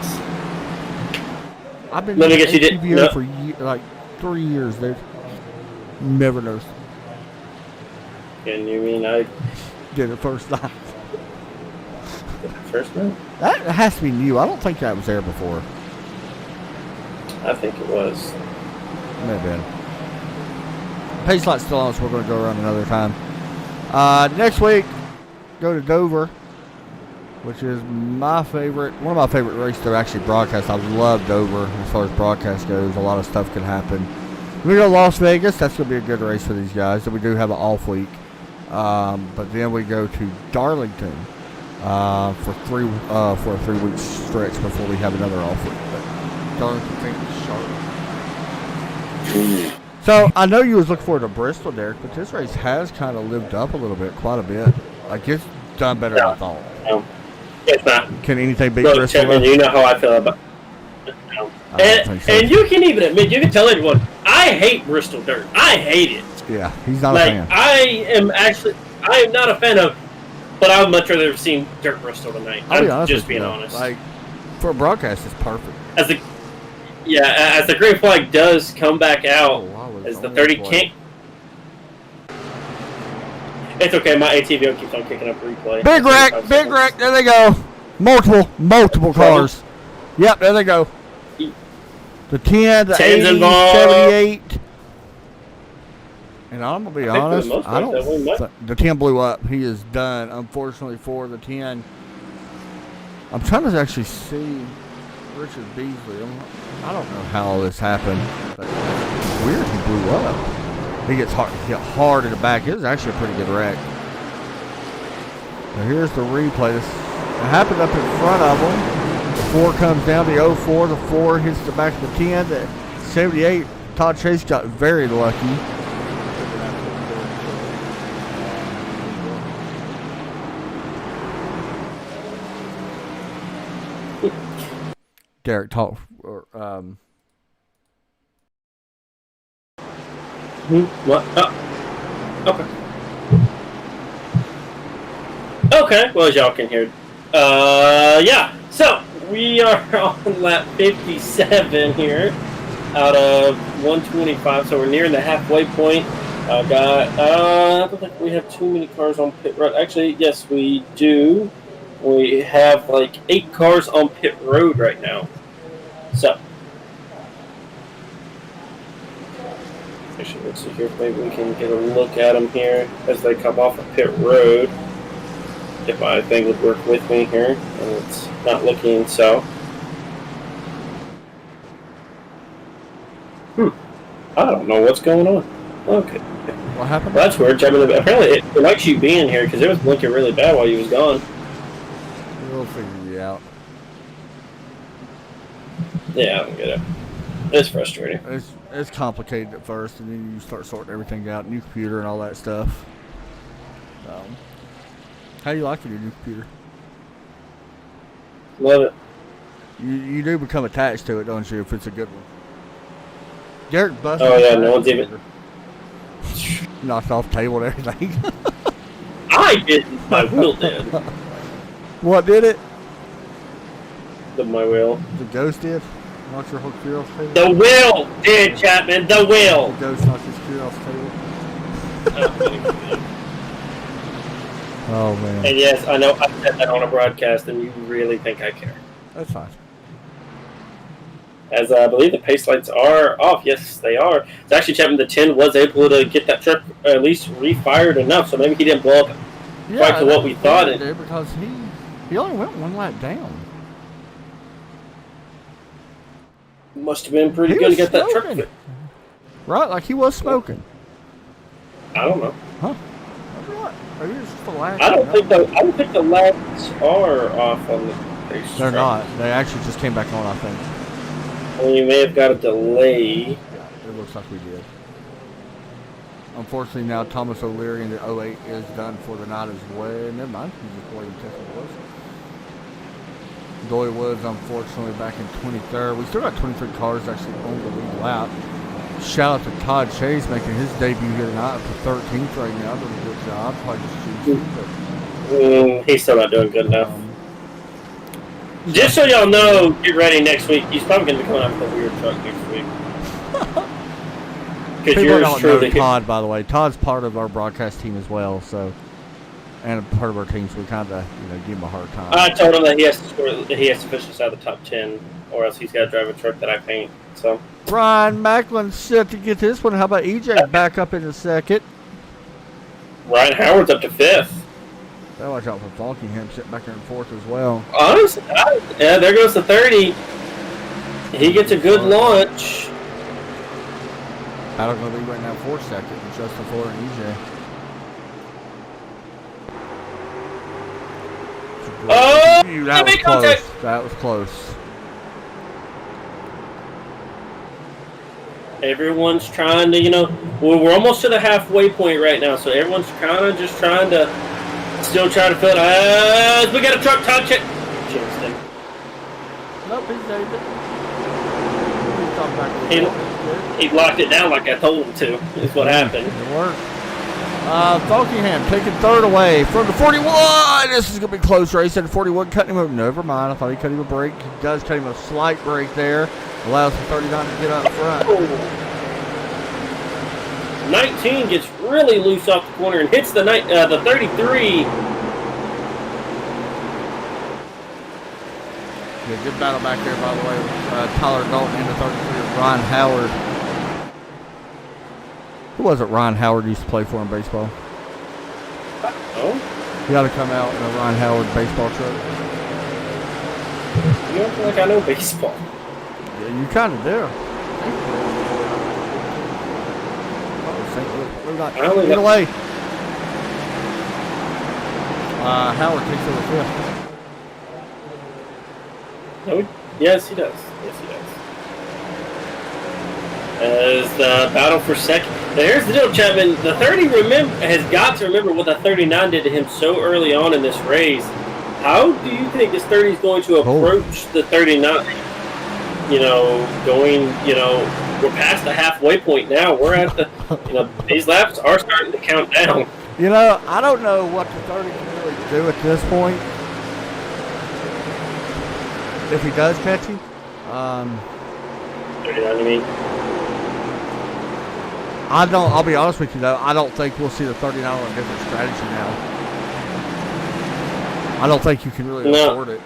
I've been in ATVO for like 3 years, dude. Never noticed. And you mean I did it first time? First time? That has to be new. I don't think that was there before. I think it was. May have been. Pace light's still on, so we're going to go around another time. Next week, go to Dover, which is my favorite, one of my favorite races to actually broadcast. I love Dover as far as broadcast goes. A lot of stuff can happen. We go to Las Vegas. That's going to be a good race for these guys. So we do have an off week. But then we go to Darlington for a 3-week stretch before we have another off week. But Darlington, Charlotte. So I know you was looking forward to Bristol, Derek, but this race has kind of lived up a little bit, quite a bit. Like it's done better than I thought. It's not. Can anything beat Look, Bristol? Chapman, you know how I feel about. And you can even admit, you can tell everyone, I hate Bristol dirt. I hate it. Yeah, he's not a fan. I am not a fan of, but I would much rather have seen dirt Bristol tonight. I'm just being honest. Like, for a broadcast, it's perfect. As the green flag does come back out, as the 30 can't. It's okay, my ATVO keeps on kicking up replay. Big wreck, there they go. Multiple cars. Yep, there they go. The 10, the 80, involved. 78. And I'm going to be honest, the 10 blew up. He is done, unfortunately, for the 10. I'm trying to actually see Richard Beasley. I don't know how all this happened, but it's weird he blew up. He gets hit hard in the back. It was actually a pretty good wreck. Now here's the replay. This happened up in front of him. The 4 comes down, the 04. The 4 hits the back of the 10. The 78, Todd Chase got very lucky. Derek talk. What? Okay. Okay, well, as y'all can hear. Yeah. So, we are on lap 57 here out of 125, so we're nearing the halfway point. I don't think we have too many cars on pit road. Actually, yes, we do. We have like 8 cars on pit road right now. So, actually, let's see here if maybe we can get a look at them here as they come off of pit road. If my thing would work with me here, and it's not looking so. I don't know what's going on. Okay. What happened? Well, that's weird. Apparently, it likes you being here because it was blinking really bad while you was gone. We'll figure you out. Yeah, I don't get it. It's frustrating. It's complicated at first, and then you start sorting everything out, new computer and all that stuff. How do you like your new computer? Love it. You do become attached to it, don't you, if it's a good one? Derek busted. Oh, yeah, no one's even... Knocked off the table and everything. I didn't. My wheel did. What did it? My wheel. The ghost did? Knocked your whole computer off the table? The wheel did, Chapman. The wheel. The ghost knocked his computer off the table. Oh, man. And yes, I know I said that on a broadcast, and you really think I care. That's fine. As I believe the pace lights are off. Yes, they are. It's actually, Chapman, the 10 was able to get that truck at least refired enough, so maybe he didn't blow up quite to what we thought. He did because he only went one lap down. Must have been pretty He good to was get that truck smoking. fit. Right, like he was smoking. I don't know. Huh? Maybe not. Maybe it's just the last. I don't think the lights are off on the racetrack. They're not. They actually just came back on, I think. Well, you may have got a delay. Yeah, it looks like we did. Unfortunately, now Thomas O'Leary in the 08 is done for the night as well. Never mind. He's just waiting to test was. Doyle Woods, unfortunately, back in 23rd. We still got 23 cars actually on the lead lap. Shout out to Todd Chase making his debut here tonight for 13th right now. Doing a good job. Probably just choosing, He's still not doing good enough. Just so y'all know, get ready next week. He's probably going to be coming out with a weird truck next week. People don't know Todd, by the way. Todd's part of our broadcast team as well, so and part of our team, so we kind of give him a hard time. I told him that he has to finish us out of the top 10, or else he's got to drive a truck that I paint. So Brian Macklin's set to get this one. How about EJ back up in the second? Ryan Howard's up to 5th. Better watch out for Falkingham sitting back there in 4th as well. Honestly, yeah, there goes the 30. He gets a good launch. Battle going to be right now for second with Justin Fuller and EJ. Oh, that was close. That was close. Everyone's trying to, we're almost to the halfway point right now, so everyone's kind of just trying to still try to fill it. We got a truck touch it. Nope, he's David. He locked it down like I told him to. Is what happened. It worked. Falkingham taking 3rd away from the 41. This is going to be a close race. And 41 cutting him over. Never mind. I thought he cut him a break. He does cut him a slight break there. Allows the 39 to get out front. 19 gets really loose off the corner and hits the 33. Yeah, good battle back there, by the way, with Tyler Dalton and the 33 Ryan Howard. Who was it Ryan Howard used to play for in baseball? Oh? He ought to come out in a Ryan Howard baseball truck. You don't feel like I know baseball. Yeah, you kind of do. Get away. Howard takes over 5th. No, yes, he does. Yes, he does. As the battle for second. Now, here's the deal, Chapman. The 30 has got to remember what the 39 did to him so early on in this race. How do you think this 30 is going to approach the 39? We're past the halfway point now. We're at the, these laps are starting to count down. I don't know what the 30 can really do at this point. If he does catch him. 39, you mean? I'll be honest with you, though. I don't think we'll see the 39 on a different strategy now. I don't think you can really afford it.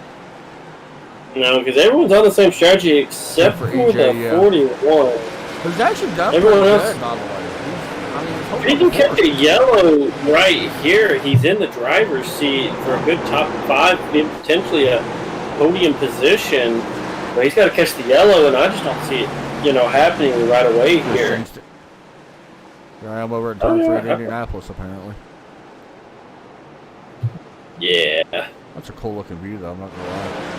No, because everyone's on the same strategy except for EJ, the 41. Who's actually done everyone else, good, by the way. If he can catch a yellow right here, he's in the driver's seat for a good top 5, potentially a podium position. But he's got to catch the yellow, and I just don't see it, happening right away here. Here I am over at turn 3 in Indianapolis, apparently. Yeah. That's a cool looking view, though. I'm not gonna lie.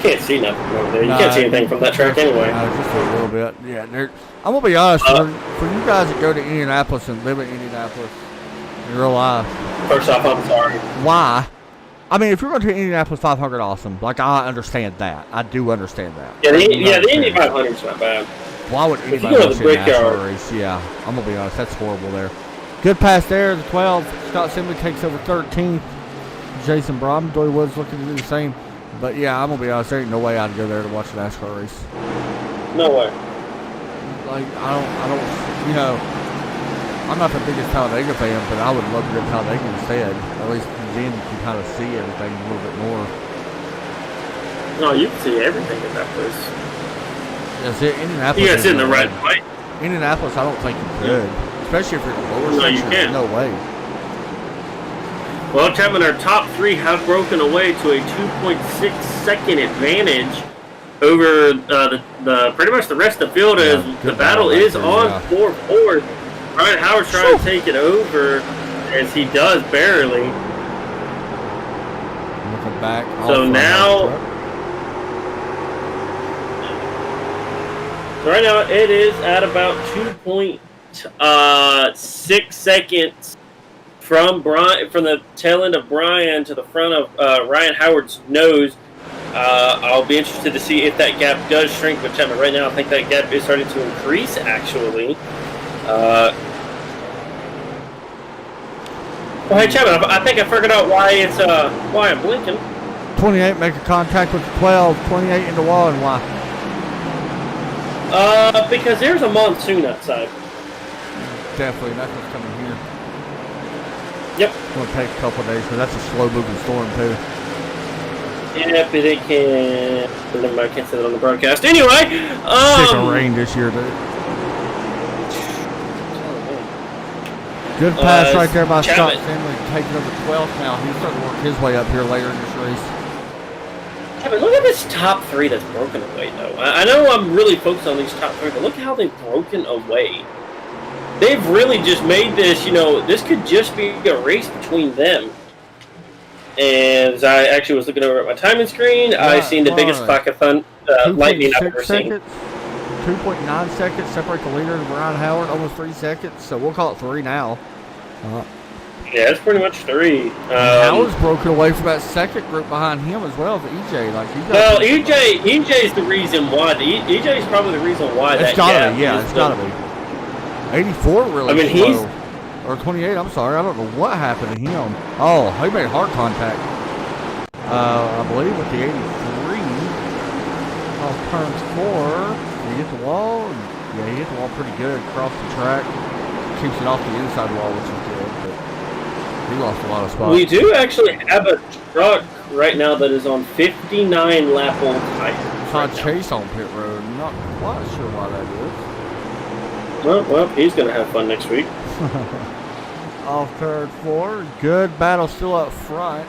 Can't see nothing over there. You can't see anything from that track anyway. No, just a little bit. Yeah, I'm gonna be honest. For you guys that go to Indianapolis and live in Indianapolis in real life. First off, I'm sorry. Why? I mean, if you're going to Indianapolis 500, awesome. Like, I understand that. I do understand that. Yeah, the Indy 500 is not bad. Why would anybody go to the brickyard race? Yeah, I'm gonna be honest. That's horrible there. Good pass there. The 12. Scott Sibley takes over 13th. Jason Brom, Doyle Woods looking to do the same. But yeah, I'm gonna be honest. There ain't no way I'd go there to watch a NASCAR race. No way. Like I don't. I'm not the biggest Talladega fan, but I would love to go to Talladega instead. At least then you can kind of see everything a little bit more. No, you can see everything in that place. Yes, Indianapolis. You guys in the right place. Indianapolis, I don't think you could, especially if you're in the lower section. You can't. No way. Well, Chapman, our top 3 have broken away to a 2.6 second advantage over the pretty much the rest of the field as the battle is on 4-4. Ryan Howard's trying to take it over as he does barely. Looking back. So now, right now it is at about 2.6 seconds from the tail end of Brian to the front of Ryan Howard's nose. I'll be interested to see if that gap does shrink, but Chapman, right now I think that gap is starting to increase actually. Well, hey Chapman, I think I figured out why I'm blinking. 28 making contact with the 12, 28 in the wall, and why? Because there's a monsoon outside. Definitely, that's what's coming here. Yep. It's going to take a couple of days, but that's a slow-moving storm, too. Yep, it can. Never mind, I can't say that on the broadcast. Anyway, sick of rain this year, dude. Good pass right there by Scott Finley, taking over 12th now. He's starting to work his way up here later in this race. Yeah, but look at this top three that's broken away, though. I know I'm really focused on these top three, but look at how they've broken away. They've really just made this, this could just be a race between them. And as I actually was looking over at my timing screen, I seen the biggest spike of lightning I've ever seen. 2.9 seconds separate the leader and Brian Howard, almost 3 seconds. So we'll call it 3 now. Yeah, it's pretty much 3. Howard's broken away from that second group behind him as well, the EJ. EJ's the reason why. EJ's probably the reason why it's gotta be. Yeah, it's gotta be. 84 really slow. Or 28, I'm sorry. I don't know what happened to him. Oh, he made hard contact. I believe with the 83. Off turns 4. He hit the wall. Yeah, he hit the wall pretty good across the track. Keeps it off the inside wall, which is good. But he lost a lot of spots. We do actually have a truck right now that is on 59 lap old tires. Todd Chase on pit road. Not quite sure why that is. Well, he's going to have fun next week. Off turn 4. Good battle still up front.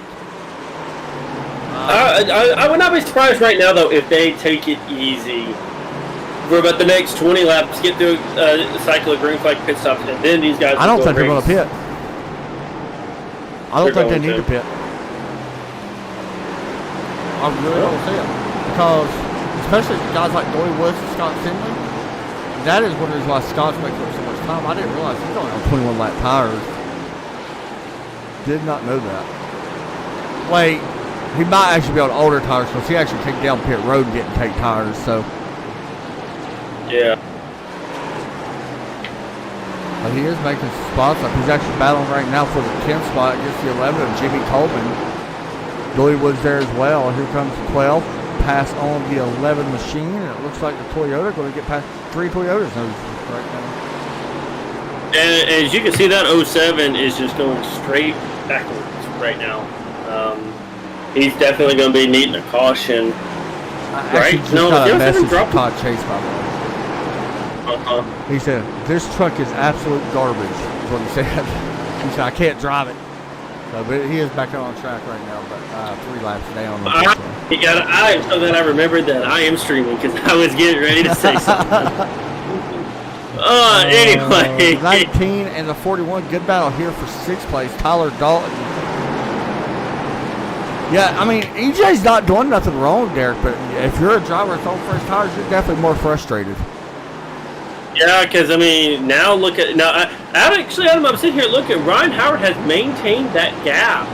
I would not be surprised right now, though, if they take it easy for about the next 20 laps, get through a cycle of green flag pit stops, and then these guys I don't think they're going to pit. I don't think they need to pit. I really don't see it. Because, especially guys like Dory Woods and Scott Finley, that is one of the reasons why Scott's making up so much time. I didn't realize he's only on 21 lap tires. Did not know that. Wait, he might actually be on older tires because he actually kicked down pit road and didn't take tires, so. Yeah. But he is making some spots up. He's actually battling right now for the 10th spot against the 11 of Jimmy Coleman. Dory Woods there as well. Here comes the 12. Pass on the 11 machine, and it looks like the Toyota going to get past 3 Toyotas right now. And as you can see, that 07 is just going straight backwards right now. He's definitely going to be needing a caution. Right? No, got a message from Todd Chase, by the way. He said, "This truck is absolute garbage," is what he said. He said, "I can't drive it." So, but he is back on track right now, but 3 laps down. I am so glad I remembered that I am streaming because I was getting ready to say something. Anyway. 19 and the 41. Good battle here for 6th place. Tyler Dalton. Yeah, I mean, EJ's not doing nothing wrong, Derek, but if you're a driver with on fresh tires, you're definitely more frustrated. Yeah, because, I mean, now look at... I'm sitting here looking. Ryan Howard has maintained that gap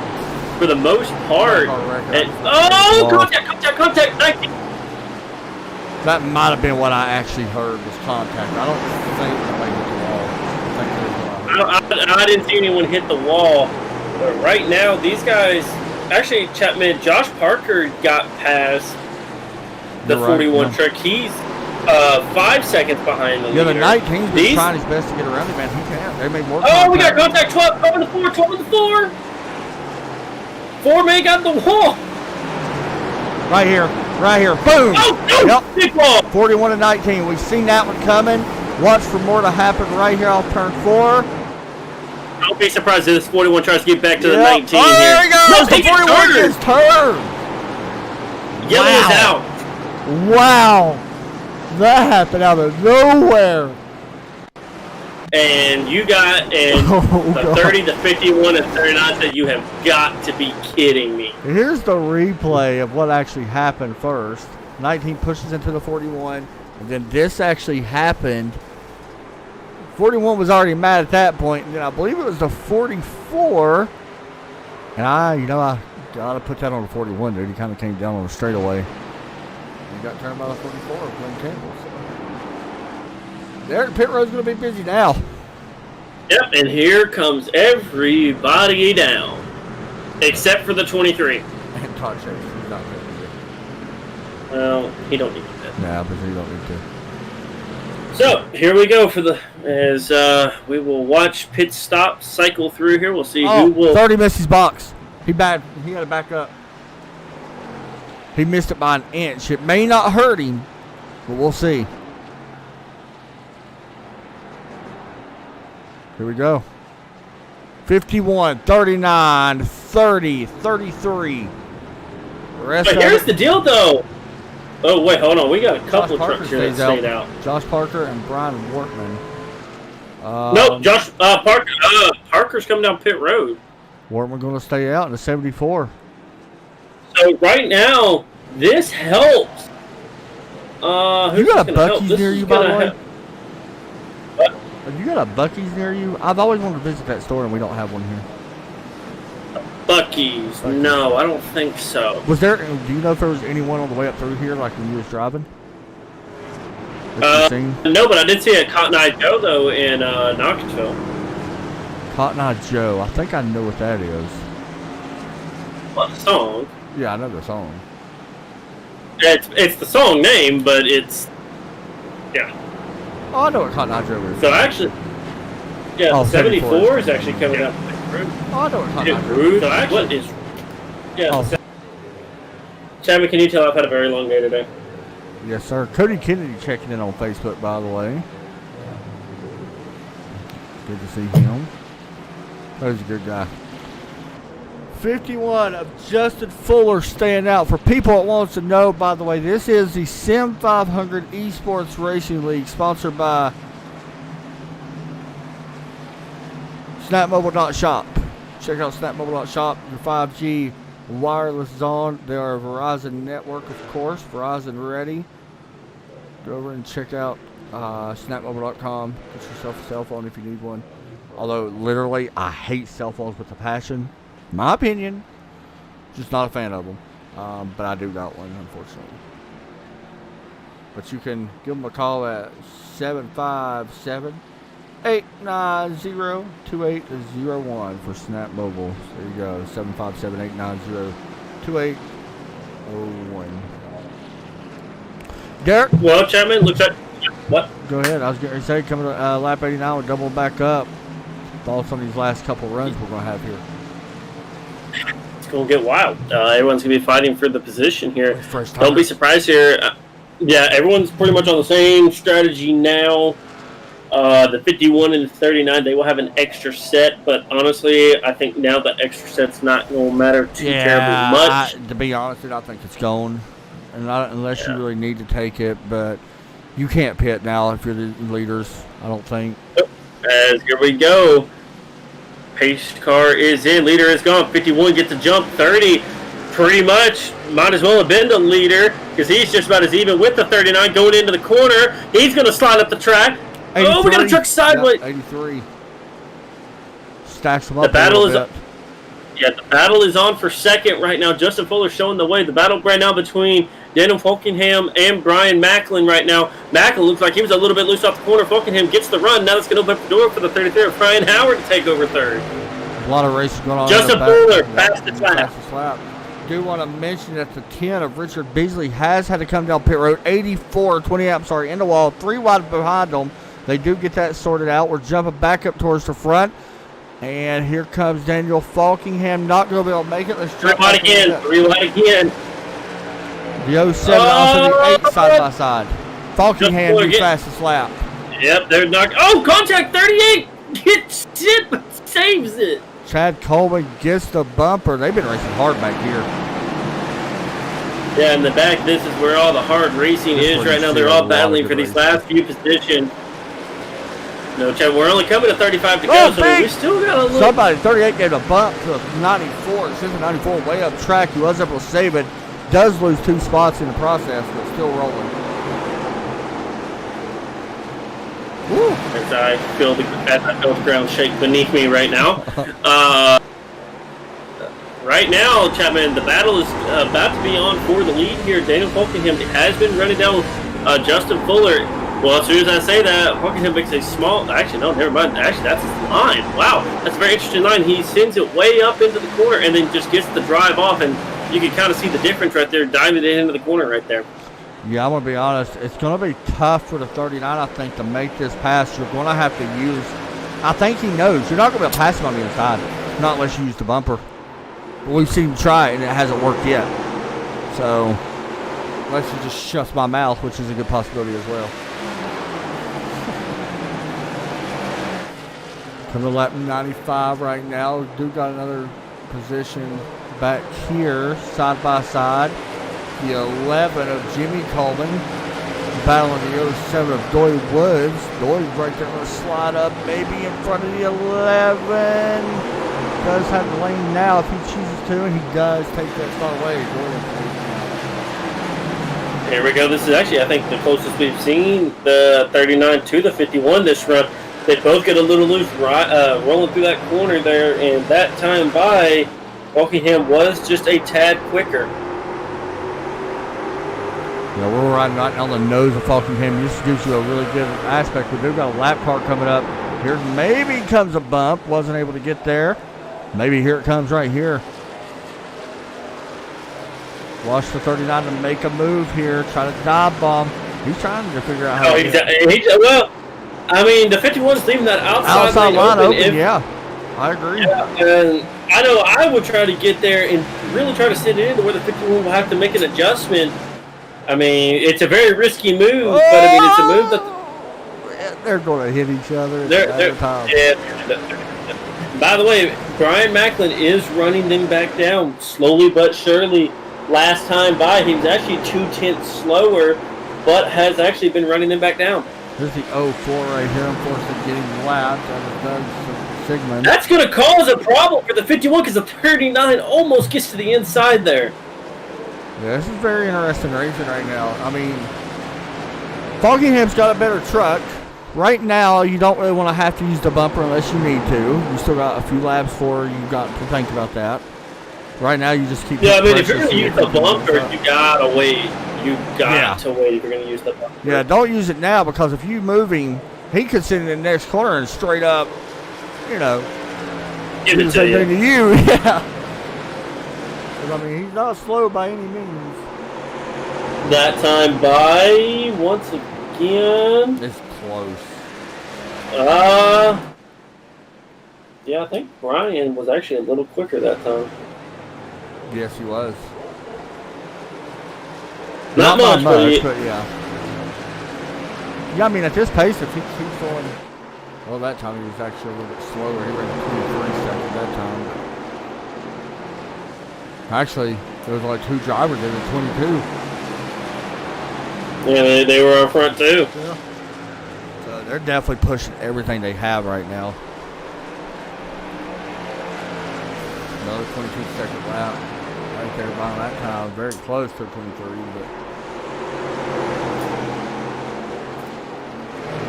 for the most part. Contact! 19. That might have been what I actually heard was contact. I don't think the wall. I didn't see anyone hit the wall. But right now, these guys... Actually, Chapman, Josh Parker got past the 41 truck. He's 5 seconds behind the leader. Yeah, the 19's been trying his best to get around him, man. He can't. They made more contact. Oh, we got contact. 12 on the 4. 12 on the 4. 4-man got the wall. Right here. Boom. Oh, no. Yep. Big wall. 41 to 19. We've seen that one coming. Watch for more to happen right here off turn 4. Don't be surprised if this 41 tries to get back to the 19 here. There he goes. The 41 is turned. Yellow is out. Wow. That happened out of nowhere. And you got the 30, the 51, and 39 that you have got to be kidding me. Here's the replay of what actually happened first. 19 pushes into the 41, and then this actually happened. 41 was already mad at that point, and then I believe it was the 44. And I gotta put that on the 41, dude. He kind of came down on the straightaway. He got turned by the 44 playing Campbell. So. There, pit road's gonna be busy now. Yep, and here comes everybody down, except for the 23. And Todd Chase, he's not good. Well, he don't need that. Nah, but he don't need to. So here we go as we will watch pit stop cycle through here. We'll see who will. 30 missed his box. He had to back up. He missed it by an inch. It may not hurt him, but we'll see. Here we go. 51, 39, 30, 33. But here's the deal, though. Oh, wait, hold on. We got a couple trucks here that stayed out. Josh Parker and Brian Wortman. Nope, Josh Parker. Parker's coming down pit road. Wortman going to stay out in the 74. So right now, this helps. You got a Buc-ee's near you, by the way? What? Have you got a Buc-ee's near you? I've always wanted to visit that store, and we don't have one here. Buc-ee's? No, I don't think so. Was there? Do you know if there was anyone on the way up through here, like when you was driving? No, but I did see a Cotton Eye Joe though in Knoxville. Cotton Eye Joe. I think I know what that is. What song? Yeah, I know the song. It's the song name, but it's Oh, I know what Cotton Eye Joe is. So actually, the 74 is actually coming up. Oh, I know what Cotton Eye Joe is. So actually, what is? Chapman, can you tell I've had a very long day today? Yes, sir. Cody Kennedy checking in on Facebook, by the way. Good to see him. That was a good guy. 51 of Justin Fuller staying out. For people that wants to know, by the way, this is the Sim500 Esports Racing League, sponsored by SnapMobile.shop. Check out SnapMobile.shop. Your 5G wireless is on. They are a Verizon network, of course. Verizon ready. Go over and check out SnapMobile.com. Get yourself a cell phone if you need one. Although, literally, I hate cell phones with a passion. My opinion. Just not a fan of them. But I do got one, unfortunately. But you can give them a call at 757-890-2801 for Snap Mobile. There you go, 757-890-2801. Derek? Well, Chapman, looks like... What? Go ahead. I was going to say, coming to lap 89, we'll double back up. Thoughts on these last couple runs we're going to have here. It's going to get wild. Everyone's going to be fighting for the position here. First time. Don't be surprised here. Everyone's pretty much on the same strategy now. The 51 and the 39, they will have an extra set, but honestly, I think now that extra set's not going to matter too terribly much. To be honest, I think it's gone, and unless you really need to take it, but you can't pit now if you're the leaders, I don't think. As here we go. Pace car is in. Leader is gone. 51 gets a jump. 30 pretty much might as well have been the leader because he's just about as even with the 39 going into the corner. He's going to slide up the track. 83. Oh, we got a truck sideways. Yep, 83. Stacks them up. The battle is the battle is on for second right now. Justin Fuller showing the way. The battle right now between Daniel Falkingham and Brian Macklin right now. Macklin looks like he was a little bit loose off the corner. Falkingham gets the run. Now it's going to open up the door for the 33 of Brian Howard to take over third. A lot of races going on. Justin Fuller, fastest lap. Do want to mention that the 10 of Richard Beasley has had to come down pit road. 84, 20 in the wall, 3 wide behind them. They do get that sorted out. We're jumping back up towards the front. And here comes Daniel Falkingham. Not going to be able to make it. Let's jump back again. 3 wide again. The 07 also the 8 side by side. Falkingham the fastest lap. Yep, they're not. Oh, contact 38. Gets it, but saves it. Chad Coleman gets the bumper. They've been racing hard back here. Yeah, in the back, this is where all the hard racing is right now. They're all battling for these last few positions. No, Chad, we're only coming to 35 to go, so we still got a little... Somebody, 38 gave a bump to a 94. Since the 94 way up track, he was able to save it. Does lose 2 spots in the process, but still rolling. Woo. As I feel the ground shake beneath me right now. Right now, Chapman, the battle is about to be on for the lead here. Daniel Falkenham has been running down Justin Fuller. Well, as soon as I say that, Falkenham makes a small... Actually, no, never mind. Actually, that's his line. Wow, that's a very interesting line. He sends it way up into the corner and then just gets the drive off, and you can kind of see the difference right there, diving it into the corner right there. Yeah, I'm going to be honest. It's going to be tough for the 39, I think, to make this pass. You're going to have to use... I think he knows. You're not going to be able to pass him on the inside, not unless you use the bumper. We've seen him try it, and it hasn't worked yet. So, unless he just shuts my mouth, which is a good possibility as well. Coming to lap 95 right now. Duke got another position back here, side by side. The 11 of Jimmy Coleman battling the 07 of Doy Woods. Doy's right there going to slide up, maybe in front of the 11. Does have the lane now if he chooses to, and he does take that spot away. Here we go. This is actually, I think, the closest we've seen the 39 to the 51 this run. They both get a little loose rolling through that corner there, and that time by Falkenham was just a tad quicker. Yeah, we're riding right on the nose of Falkenham. This gives you a really good aspect. We do got a lap car coming up. Here's maybe comes a bump. Wasn't able to get there. Maybe here it comes right here. Watch the 39 to make a move here. Try to dive bomb. He's trying to figure out how to well, I mean, the 51's leaving that outside line open. Yeah, I agree. Yeah, and I know I would try to get there and really try to sit in to where the 51 will have to make an adjustment. I mean, it's a very risky move, but I mean, it's a move that... They're going to hit each other. By the way, Brian Macklin is running them back down slowly but surely. Last time by, he was actually 2/10 slower, but has actually been running them back down. There's the 04 right here, unfortunately getting lapped. That was Sigmund. That's going to cause a problem for the 51 because the 39 almost gets to the inside there. Yeah, this is very interesting racing right now. I mean, Falkingham's got a better truck. Right now, you don't really want to have to use the bumper unless you need to. You still got a few laps for you got to think about that. Right now, you just keep... Yeah, I mean, if you're going to use the bumper, you got to wait. You got to wait if you're going to use the bumper. Yeah, don't use it now because if you moving, he could sit in the next corner and straight up, you know, give it to you. Yeah. I mean, he's not slow by any means. That time by, once again... It's close. Yeah, I think Brian was actually a little quicker that time. Yes, he was. Not much, but yeah. Yeah, I mean, at this pace, if he keeps going... Well, that time he was actually a little bit slower. He ran 23 seconds that time. Actually, there was only 2 drivers in the 22. Yeah, they were up front too. Yeah. So they're definitely pushing everything they have right now. Another 22-second lap right there by that time. Very close to 23, but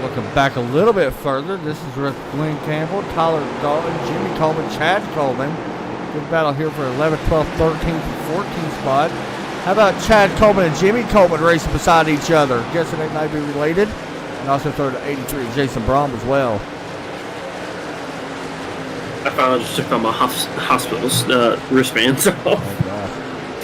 looking back a little bit further, this is with Glenn Campbell, Tyler Dalton, Jimmy Coleman, Chad Coleman. Good battle here for 11, 12, 13, 14 spot. How about Chad Coleman and Jimmy Coleman racing beside each other? Guessing they might be related. And also throw to 83, Jason Brom as well. I finally just took on my hospital's wristbands off.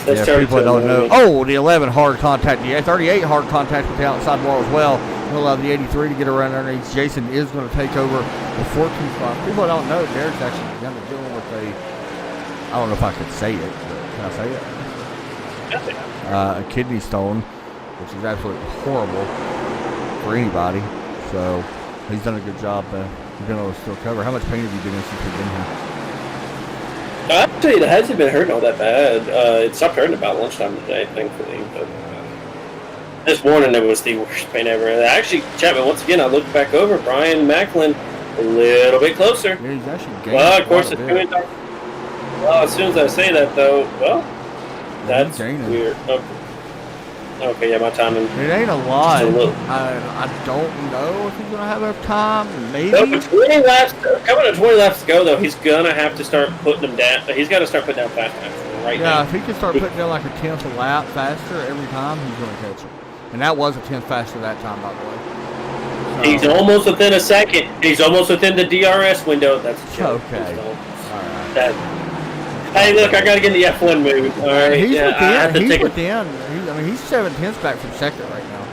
Oh, yeah, people don't know. Oh, the 11 hard contact. The 38 hard contact with the outside wall as well. We'll allow the 83 to get around underneath. Jason is going to take over the 14 spot. People don't know Derek's actually kind of dealing with a... I don't know if I could say it, but can I say it? A kidney stone, which is absolutely horrible for anybody. So he's done a good job being able to still cover. How much pain have you been in since you've been here? Actually, it hasn't been hurting all that bad. It stopped hurting about lunchtime today, thankfully. But this morning, it was the worst pain ever. And actually, Chapman, once again, I looked back over. Brian Macklin a little bit closer. Yeah, he's actually gained Well, of course, as soon as I say that, though, well, that's weird. Okay, yeah, my timing. It ain't a lot. I don't know if he's gonna have enough time. Maybe. So 20 laps, coming to 20 laps to go, though, he's gonna have to start putting them down. He's got to start putting down fast times right now. Yeah, if he can start putting down like a 10th a lap faster every time, he's gonna catch it. And that was a 10th faster that time, by the way. So, he's almost within a second. He's almost within the DRS window. That's a joke. Okay. All right. Hey, look, I got to get in the F1 move. All right. He's within. He's within. He's 7/10 back from second right now.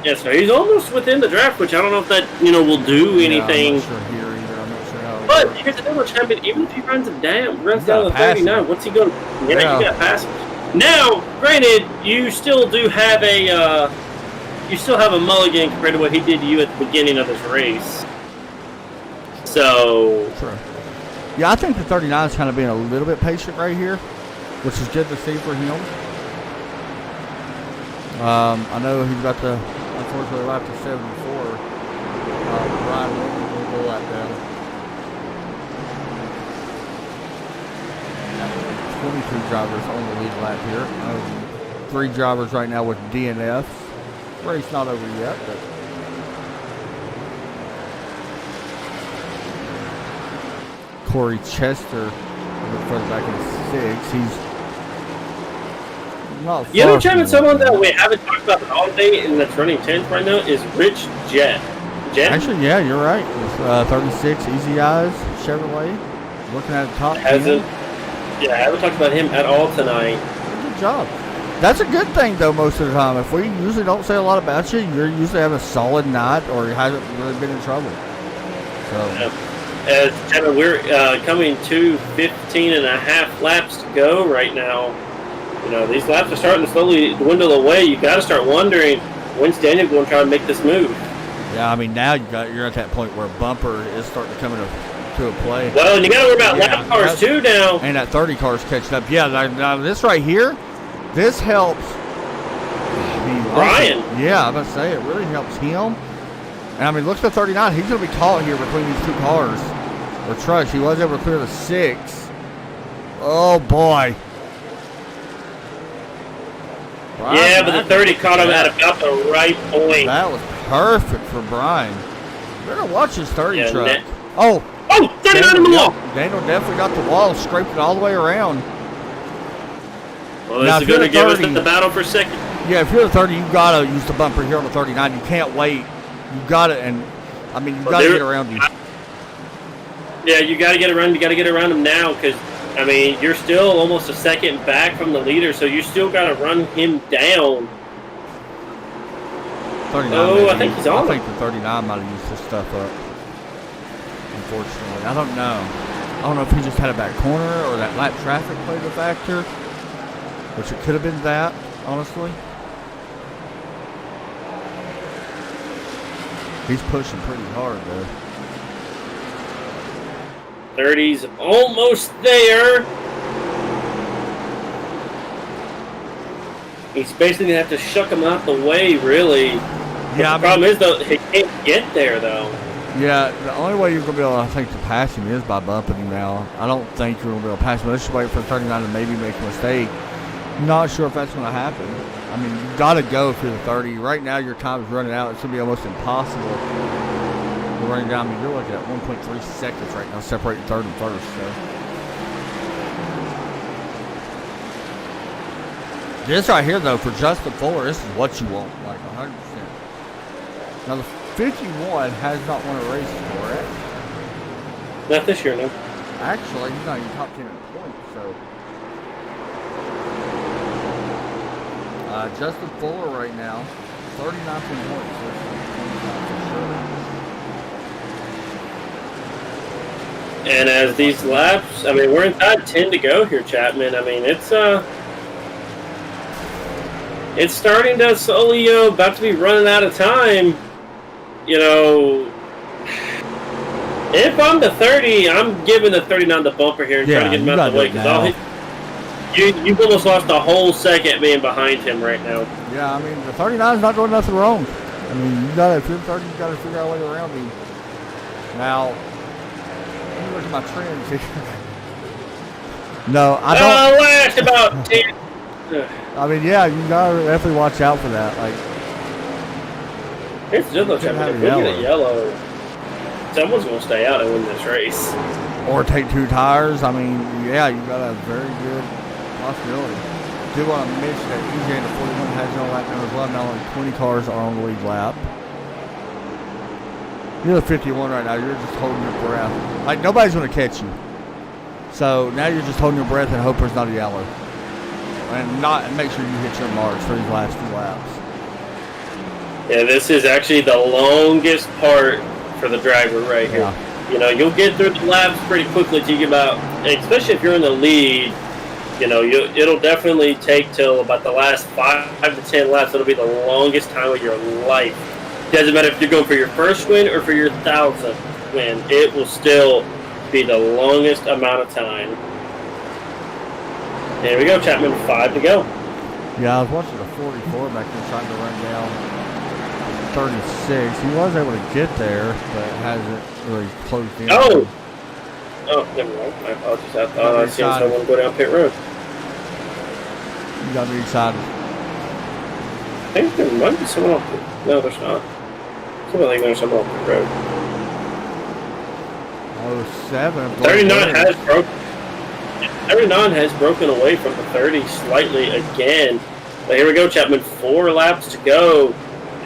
Yeah, so he's almost within the draft, which I don't know if that will do anything. I'm not sure here either. I'm not sure how. But here's the thing with Champion: even if he runs down the 39, what's he going? Yeah, you got to pass him. Now, granted, you still do have a mulligan compared to what he did to you at the beginning of this race. So. True. Yeah, I think the 39 is kind of being a little bit patient right here, which is good to see for him. I know he's about to, unfortunately, lap to 74. Brian will go lap down. 22 drivers on the lead lap here. 3 drivers right now with DNFs. Race not over yet, but. Corey Chester, a bit further back in 6. He's not far. Chapman, someone that we haven't talked about all day and that's running 10th right now is Rich Jet. Actually, yeah, you're right. It's 36 Easy Eyes Chevrolet. Looking at the top 10. Yeah, I haven't talked about him at all tonight. Good job. That's a good thing, though, most of the time. If we usually don't say a lot about you, you're usually having a solid night or you haven't really been in trouble. So. Yep. Chapman, we're coming to 15 and a half laps to go right now. These laps are starting to slowly dwindle away. You got to start wondering, when's Daniel going to try to make this move? Yeah, I mean, now you're at that point where a bumper is starting to come into a play. Well, and you got to worry about lap cars too now. And that 30 car's catching up. Yeah, now this right here, this helps. Brian. Yeah, I'm about to say, it really helps him. And I mean, look at the 39. He's going to be caught here between these 2 cars. Or trucks. He was able to clear the 6. Oh, boy. Brian, yeah, but the 30 caught him at about the right point. That was perfect for Brian. You better watch his 30 truck. 39 in the wall. Daniel definitely got the wall, scraped it all the way around. Well, this is going to give us the battle for second. Yeah, if you're the 30, you got to use the bumper here on the 39. You can't wait. You got it, and I mean, you got to get around you. Yeah, you got to get around. You got to get around him now because, I mean, you're still almost a second back from the leader, so you still got to run him down. 39. I think he's on. I think the 39 might have used this stuff up. Unfortunately, I don't know. I don't know if he just had a back corner or that lap traffic played a factor, which it could have been that, honestly. He's pushing pretty hard, though. 30's almost there. He's basically going to have to shuck him out the way, really. Yeah, the problem is, though, he can't get there, though. Yeah, the only way you're going to be able, I think, to pass him is by bumping him now. I don't think you're going to be able to pass him. Let's just wait for the 39 to maybe make a mistake. Not sure if that's going to happen. I mean, you got to go for the 30. Right now, your time is running out. It's going to be almost impossible. You're running down. I mean, you're looking at 1.3 seconds right now, separating third and first. So. This right here, though, for Justin Fuller, this is what you want, like 100%. Now, the 51 has not won a race, correct? Not this year, no. Actually, he's not even top 10 in points, so. Justin Fuller right now, 39 points. And as these laps, I mean, we're inside 10 to go here, Chapman. I mean, it's starting to slowly, about to be running out of time. If I'm the 30, I'm giving the 39 the bumper here and trying to get him out of the way because you've almost lost a whole second being behind him right now. Yeah, I mean the 39 is not doing nothing wrong. I mean if you're 30, you got to figure out a way around me. Now, let me look at my trends here. No, I don't. Last about 10. I mean, yeah, you gotta definitely watch out for that. Like, it's still no chance. If we get a yellow, someone's gonna stay out and win this race. Or take 2 tires. I mean, yeah, you got a very good possibility. I do want to mention that EJ in the 41 has no lap number as well. Now only 20 cars are on the lead lap. You're the 51 right now. You're just holding your breath. Like, nobody's gonna catch you. So now you're just holding your breath and hope there's not a yellow. And make sure you hit your marks for these last 2 laps. Yeah, this is actually the longest part for the driver right here. Yeah. You know, you'll get through the laps pretty quickly to get about, especially if you're in the lead. You know, it'll definitely take till about the last 5 to 10 laps. It'll be the longest time of your life. Doesn't matter if you're going for your first win or for your 1,000th win. It will still be the longest amount of time. There we go, Chapman, 5 to go. Yeah, I was watching the 44 back there trying to run down 36. He was able to get there, but hasn't really closed in. Oh, never mind. My apologies. I thought I seen someone go down pit road. You got me excited. I think there might be someone off the... No, there's not. Somebody think there's someone off the road. 07. 39 has broken. 39 has broken away from the 30 slightly again. But here we go, Chapman. 4 laps to go.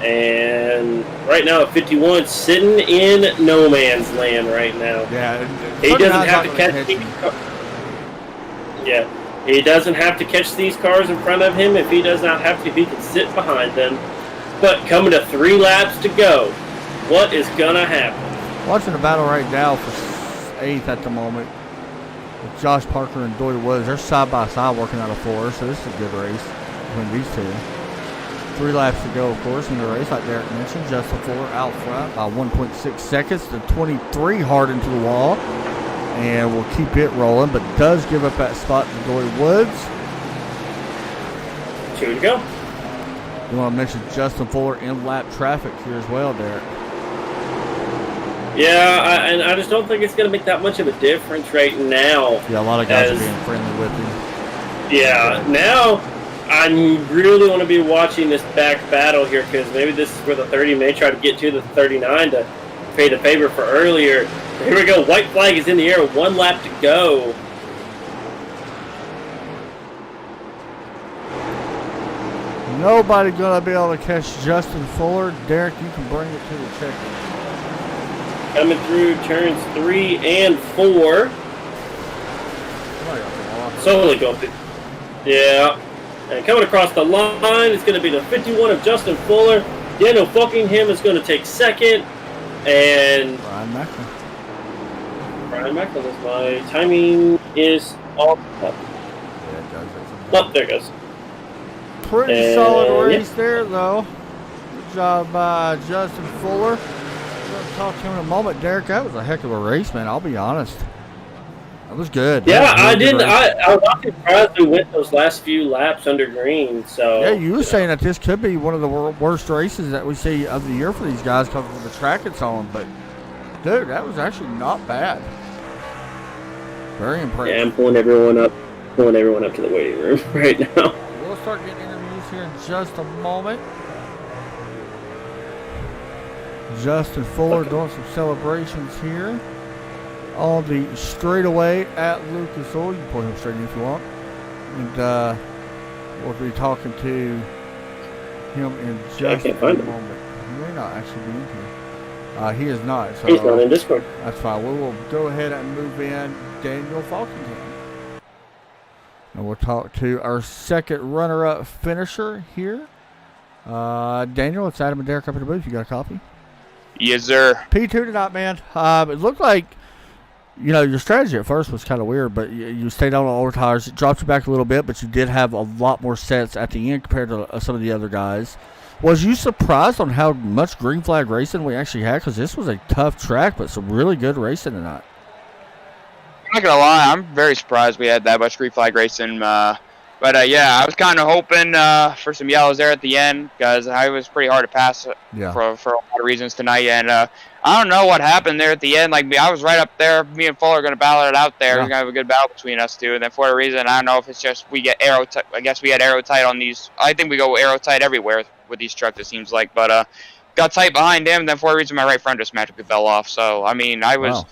And right now, 51 sitting in no man's land right now. Yeah, he doesn't have to catch these cars. Yeah, he doesn't have to catch these cars in front of him. If he does not have to, he can sit behind them. But coming to 3 laps to go, what is gonna happen? Watching the battle right now for 8th at the moment with Josh Parker and Doyle Woods. They're side by side working out of 4, so this is a good race between these 2. 3 laps to go, of course, in the race, like Derek mentioned. Justin Fuller out front by 1.6 seconds. The 23 hard into the wall, and will keep it rolling, but does give up that spot to Doyle Woods. 2 to go. You want to mention Justin Fuller in lap traffic here as well, Derek. Yeah, and I just don't think it's going to make that much of a difference right now. Yeah, a lot of guys are being friendly with him. Yeah, now I really want to be watching this back battle here because maybe this is where the 30 may try to get to the 39 to pay the favor for earlier. Here we go. White flag is in the air. 1 lap to go. Nobody going to be able to catch Justin Fuller. Derek, you can bring it to the checker. Coming through turns 3 and 4. Solely going through. Yeah. And coming across the line is going to be the 51 of Justin Fuller. Daniel Buckingham is going to take 2nd. And Brian Macklin is my timing is off. Oh, there it goes. Pretty solid race there, though. Good job by Justin Fuller. We're going to talk to him in a moment. Derek, that was a heck of a race, man. I'll be honest. That was good. Yeah, I didn't. I was not surprised we went those last few laps under green. So yeah, you were saying that this could be one of the worst races that we see of the year for these guys because of the track it's on. But dude, that was actually not bad. Very impressive. Yeah, I'm pulling everyone up to the waiting room right now. We'll start getting interviews here in just a moment. Justin Fuller doing some celebrations here on the straightaway at Lucas Oil. You can pull him straight in if you want. And we'll be talking to him in just a moment. He may not actually be in here. He is not. So, he's not in Discord. That's fine. We will go ahead and move in Daniel Falkingham. And we'll talk to our second runner-up finisher here. Daniel, it's Adam and Derek up in the booth. You got a copy? Yes, sir. P2 tonight, man. It looked like Your strategy at first was kind of weird, but you stayed on older tires. It dropped you back a little bit, but you did have a lot more sets at the end compared to some of the other guys. Was you surprised on how much green flag racing we actually had? Because this was a tough track, but some really good racing tonight. I'm not gonna lie, I'm very surprised we had that much green flag racing. But yeah, I was kind of hoping for some yellows there at the end because it was pretty hard to pass for a lot of reasons tonight. And I don't know what happened there at the end. Like, I was right up there. Me and Fuller are going to battle it out there. We're going to have a good battle between us two. And then for a reason, I don't know if it's just we get arrow tight. I guess we had arrow tight on these. I think we go arrow tight everywhere with these trucks, it seems like. But got tight behind him. Then for a reason, my right front just magically fell off. So, I mean, I was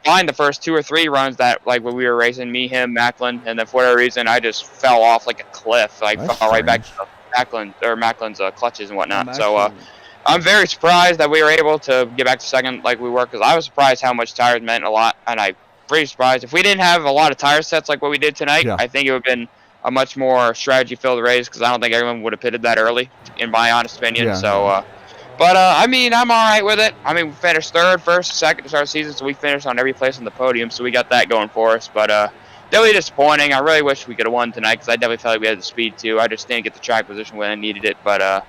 fine the first 2 or 3 runs that, like, when we were racing, me, him, Macklin. And then for whatever reason, I just fell off like a cliff. I fell right back to Macklin's clutches and whatnot. So, I'm very surprised that we were able to get back to second like we were, because I was surprised how much tires meant a lot, and I'm pretty surprised. If we didn't have a lot of tire sets like what we did tonight, I think it would have been a much more strategy-filled race, because I don't think everyone would have pitted that early, in my honest opinion. But I mean, I'm all right with it. I mean, we finished third, first, second to start the season, so we finished on every place on the podium, so we got that going for us. But definitely disappointing. I really wish we could have won tonight, because I definitely felt like we had the speed, too. I just didn't get the track position when I needed it. But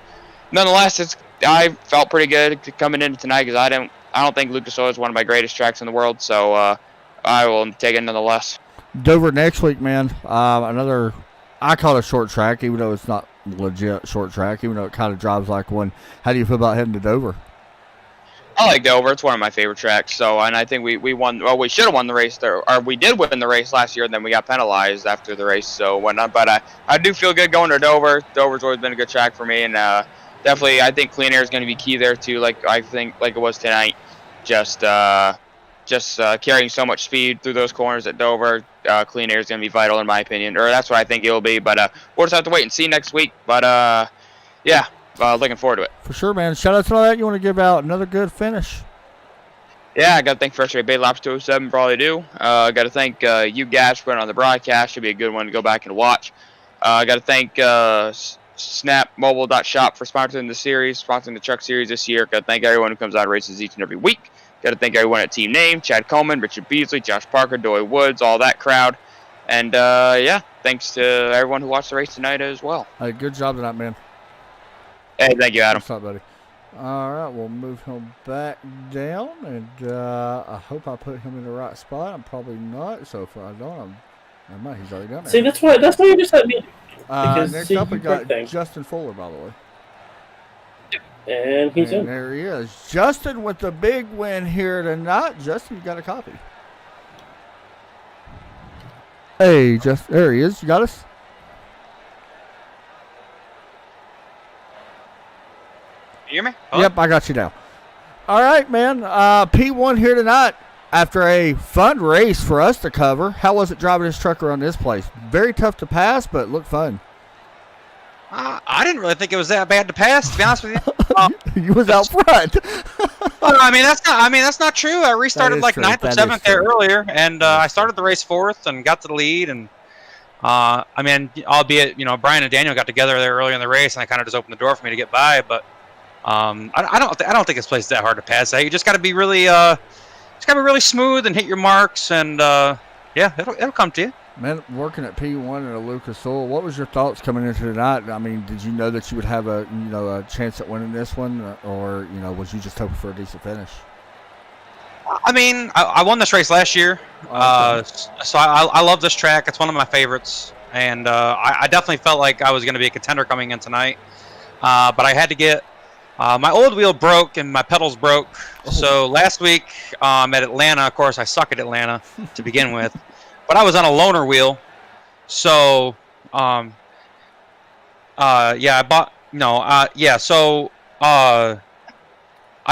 nonetheless, I felt pretty good coming into tonight because I don't think Lucas Oil is one of my greatest tracks in the world, so I will take it nonetheless. Dover next week, man. Another, I call it a short track, even though it's not legit short track, even though it kind of drives like one. How do you feel about heading to Dover? I like Dover. It's one of my favorite tracks. So, and I think we won. Well, we should have won the race there, or we did win the race last year, and then we got penalized after the race. So whatnot. But I do feel good going to Dover. Dover's always been a good track for me, and definitely, I think clean air is going to be key there too. Like it was tonight, just carrying so much speed through those corners at Dover. Clean air is going to be vital in my opinion, or that's what I think it will be. But we'll just have to wait and see next week. But yeah, looking forward to it. For sure, man. Shout out to all that. You want to give out another good finish? Yeah, I got to thank Fresh Bay Laps 207 for all they do. I got to thank you guys for putting on the broadcast. Should be a good one to go back and watch. I got to thank snapmobile.shop for sponsoring the series, sponsoring the truck series this year. Got to thank everyone who comes out and races each and every week. Got to thank everyone at Team Name, Chad Coleman, Richard Beasley, Josh Parker, Doy Woods, all that crowd. And yeah, thanks to everyone who watched the race tonight as well. Hey, good job tonight, man. Hey, thank you, Adam. What's up, buddy? All right, we'll move him back down, and I hope I put him in the right spot. I'm probably not, so if I don't, never mind, he's already done it. See, that's why you just had me. Next up, we got Justin Fuller, by the way. And he's in. There he is. Justin with the big win here tonight. Justin, you got a copy. Hey, Justin. There he is. You got us? You hear me? Hello? Yep, I got you now. All right, man. P1 here tonight after a fun race for us to cover. How was it driving this truck around this place? Very tough to pass, but looked fun. I didn't really think it was that bad to pass, to be honest with you. You was out front. I mean, that's not true. I restarted like 9th or 7th there earlier, and I started the race 4th and got to the lead. And I mean, albeit Brian and Daniel got together there early in the race, and they kind of just opened the door for me to get by. But I don't think this place is that hard to pass. You just got to be really, smooth and hit your marks, and yeah, it'll come to you. Man, working at P1 and a Lucas Oil, what was your thoughts coming into tonight? I mean, did you know that you would have a chance at winning this one, or was you just hoping for a decent finish? I mean, I won this race last year, so I love this track. It's one of my favorites, and I definitely felt like I was going to be a contender coming in tonight. But I had to get my old wheel broke and my pedals broke. So last week at Atlanta, of course, I suck at Atlanta to begin with. But I was on a loaner wheel, so I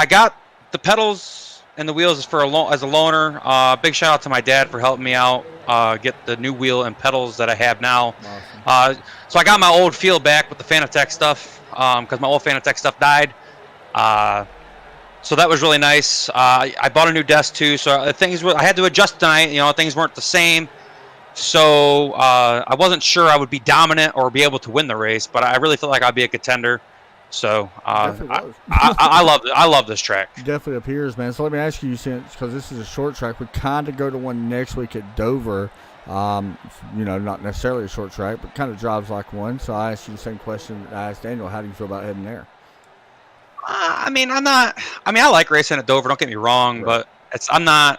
got the pedals and the wheels as a loaner. Big shout out to my dad for helping me out get the new wheel and pedals that I have now. Awesome. So I got my old feel back with the Fanatec stuff because my old Fanatec stuff died. So that was really nice. I bought a new desk too, so I had to adjust tonight. Things weren't the same. So I wasn't sure I would be dominant or be able to win the race, but I really felt like I'd be a contender. So I I love this track. Definitely appears, man. So let me ask you, since because this is a short track, we kind of go to one next week at Dover. Not necessarily a short track, but kind of drives like one. So I asked you the same question that I asked Daniel. How do you feel about heading there? I like racing at Dover. Don't get me wrong, right. But I'm not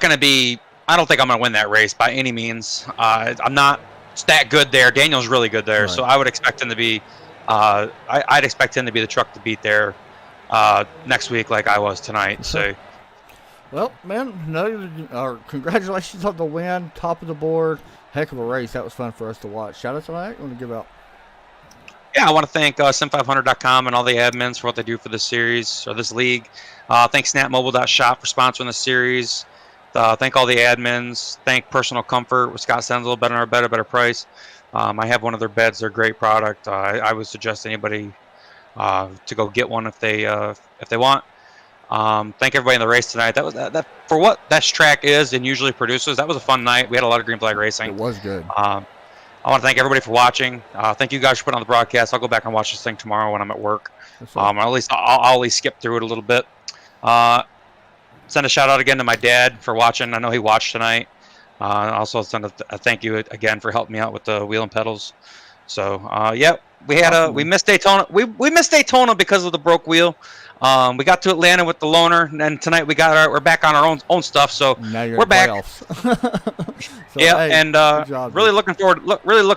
going to be. I don't think I'm going to win that race by any means. I'm not that good there. Daniel's really good there, right. So I would expect him to be. I'd expect him to be the truck to beat there next week, like I was tonight. So. Well, man, congratulations on the win, top of the board. Heck of a race. That was fun for us to watch. Shout out to that. You want to give out? Yeah, I want to thank Sim500.com and all the admins for what they do for this series or this league. Thanks SnapMobile.shop for sponsoring the series. Thank all the admins. Thank Personal Comfort with Scott Senzel, better price. I have one of their beds. They're a great product. I would suggest anybody to go get one if they want. Thank everybody in the race tonight. That was that for what this track is and usually produces. That was a fun night. We had a lot of green flag racing. It was good. I want to thank everybody for watching. Thank you guys for putting on the broadcast. I'll go back and watch this thing tomorrow when I'm at work. I'll at least skip through it a little bit. Send a shout out again to my dad for watching. I know he watched tonight. Also send a thank you again for helping me out with the wheel and pedals. So we missed Daytona. We missed Daytona because of the broke wheel. We got to Atlanta with the loaner, and then tonight we're back on our own stuff. So we're back. Really looking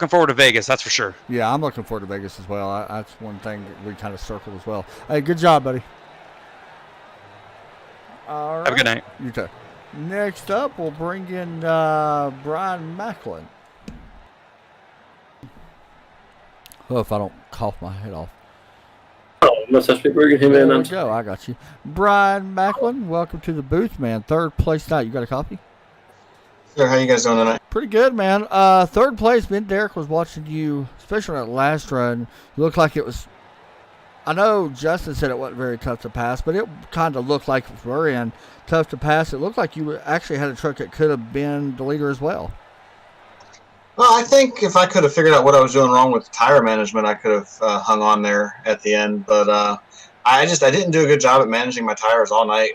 forward to Vegas. That's for sure. Yeah, I'm looking forward to Vegas as well. That's one thing that we kind of circled as well. Hey, good job, buddy. All right. Have a good night. You too. Next up, we'll bring in Brian Macklin. Oh, if I don't cough my head off. Must have to be bringing him in. There we go. I got you. Brian Macklin, welcome to the booth, man. Third place tonight. You got a copy? Sure. How you guys doing tonight? Pretty good, man. Third place. Ben Derrick was watching you, especially on that last run. Looked like it was. I know Justin said it wasn't very tough to pass, but it kind of looked like if we're in tough to pass. It looked like you actually had a truck that could have been the leader as well. Well, I think if I could have figured out what I was doing wrong with tire management, I could have hung on there at the end. But I didn't do a good job at managing my tires all night.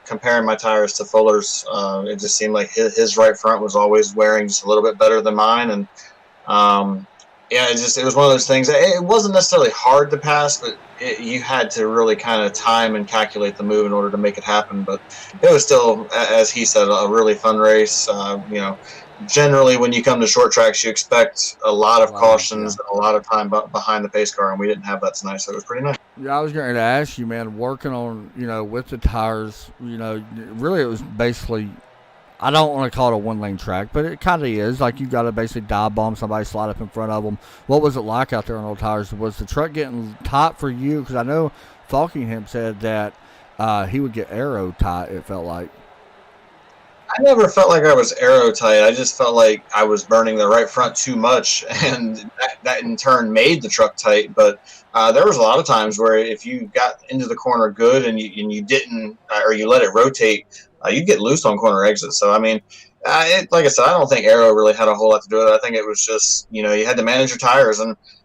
Comparing my tires to Fuller's, it just seemed like his right front was always wearing just a little bit better than mine. And it was one of those things. It wasn't necessarily hard to pass, but you had to really kind of time and calculate the move in order to make it happen. But it was still, as he said, a really fun race. Generally, when you come to short tracks, you expect a lot of cautions, a lot of time behind the pace car, and we didn't have that tonight, so it was pretty nice. Yeah, I was going to ask you, man, working on, with the tires, really it was basically, I don't want to call it a one-lane track, but it kind of is. Like, you got to basically dive bomb somebody, slide up in front of them. What was it like out there on old tires? Was the truck getting tight for you? Because I know Falkingham said that he would get aero tight, it felt like. I never felt like I was aero tight. I just felt like I was burning the right front too much, and that in turn made the truck tight. But there was a lot of times where if you got into the corner good and you didn't, or you let it rotate, you'd get loose on corner exits. So, I mean, like I said, I don't think aero really had a whole lot to do with it. I think it was just, you had to manage your tires.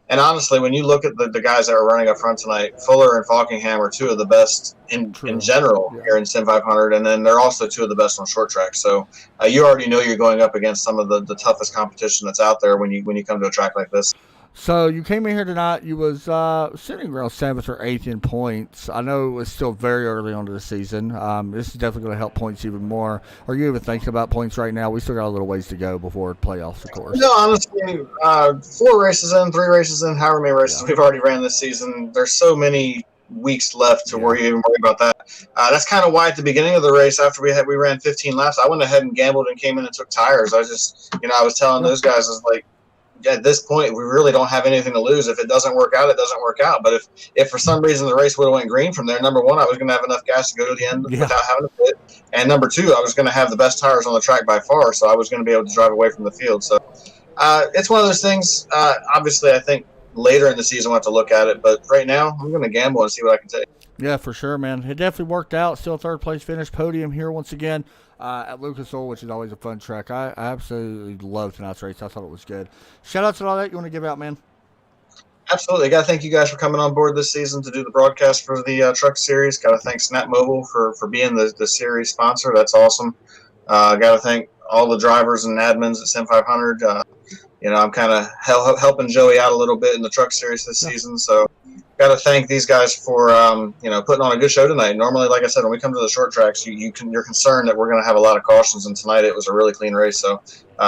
And honestly, when you look at the guys that were running up front tonight, Fuller and Falkingham are two of the best in general here in Sim500, and then they're also two of the best on short track. So you already know you're going up against some of the toughest competition that's out there when you come to a track like this. So you came in here tonight. You was sitting around 7th or 8th in points. I know it was still very early on to the season. This is definitely going to help points even more. Are you even thinking about points right now? We still got a little ways to go before playoffs, of course. No, honestly, 4 races in, 3 races in, however many races we've already ran this season. There's so many weeks left to where you even worry about that. That's kind of why at the beginning of the race, after we ran 15 laps, I went ahead and gambled and came in and took tires. I was telling those guys, I was like, at this point, we really don't have anything to lose. If it doesn't work out, it doesn't work out. But if for some reason the race would have went green from there, number one, I was going to have enough gas to go to the end without having to pit. And number two, I was going to have the best tires on the track by far, so I was going to be able to drive away from the field. So it's one of those things. Obviously, I think later in the season we'll have to look at it. But right now, I'm going to gamble and see what I can take. Yeah, for sure, man. It definitely worked out. Still third place finish, podium here once again. At Lucas Oil, which is always a fun track. I absolutely love tonight's race. I thought it was good. Shout out to all that you want to give out, man. Absolutely. Got to thank you guys for coming on board this season to do the broadcast for the Truck Series. Got to thank Snap Mobile for being the series sponsor. That's awesome. Got to thank all the drivers and admins at Sim500. I'm kind of helping Joey out a little bit in the Truck Series this season. So got to thank these guys for putting on a good show tonight. Normally, like I said, when we come to the short tracks, you're concerned that we're going to have a lot of cautions, and tonight it was a really clean race. So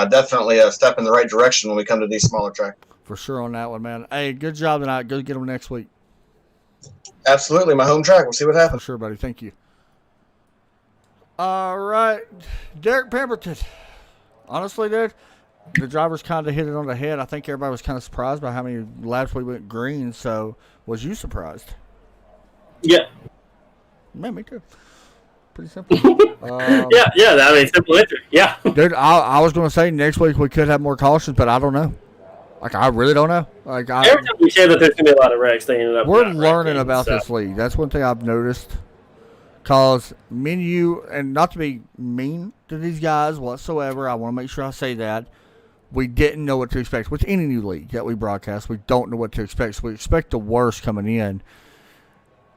definitely a step in the right direction when we come to these smaller tracks. For sure on that one, man. Hey, good job tonight. Go get them next week. Absolutely. My home track. We'll see what happens. For sure, buddy. Thank you. All right. Derek Pemberton. Honestly, dude, the drivers kind of hit it on the head. I think everybody was kind of surprised by how many laps we went green. So, was you surprised? Yeah. Man, me too. Pretty simple. Yeah. I mean, simple answer. Yeah. Dude, I was going to say next week we could have more cautions, but I don't know. Like, I really don't know. Like, every time we say that there's going to be a lot of wrecks, they ended up. We're learning about this league. That's one thing I've noticed. Because me and you, and not to be mean to these guys whatsoever, I want to make sure I say that, we didn't know what to expect. With any new league that we broadcast, we don't know what to expect. So we expect the worst coming in,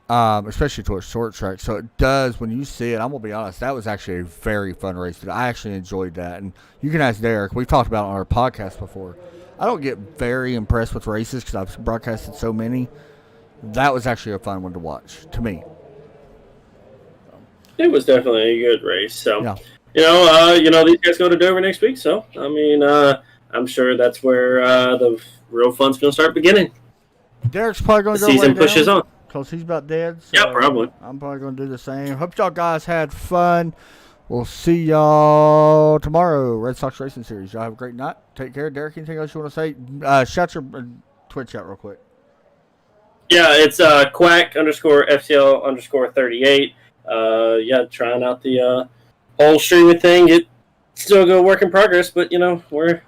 especially to a short track. So it does, when you see it, I'm going to be honest, that was actually a very fun race. I actually enjoyed that. And you can ask Derek. We've talked about it on our podcast before. I don't get very impressed with races because I've broadcasted so many. That was actually a fun one to watch, to me. It was definitely a good race. So, yeah. These guys go to Dover next week. So, I mean, I'm sure that's where the real fun's going to start beginning. Derek's probably going to go season pushes on. Because he's about dead. So yeah, probably. I'm probably going to do the same. Hope y'all guys had fun. We'll see y'all tomorrow. Red Sox Racing Series. Y'all have a great night. Take care. Derek, anything else you want to say? Shout your Twitch out real quick. Yeah, it's quack_FCL_38. Trying out the whole streaming thing. It's still a good work in progress, but we're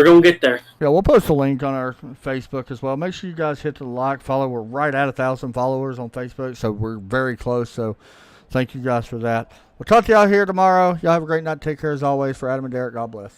gonna get there. Yeah, we'll post a link on our Facebook as well. Make sure you guys hit the like, follow. We're right at 1,000 followers on Facebook, so we're very close. So thank you guys for that. We'll talk to y'all here tomorrow. Y'all have a great night. Take care as always. For Adam and Derek, God bless.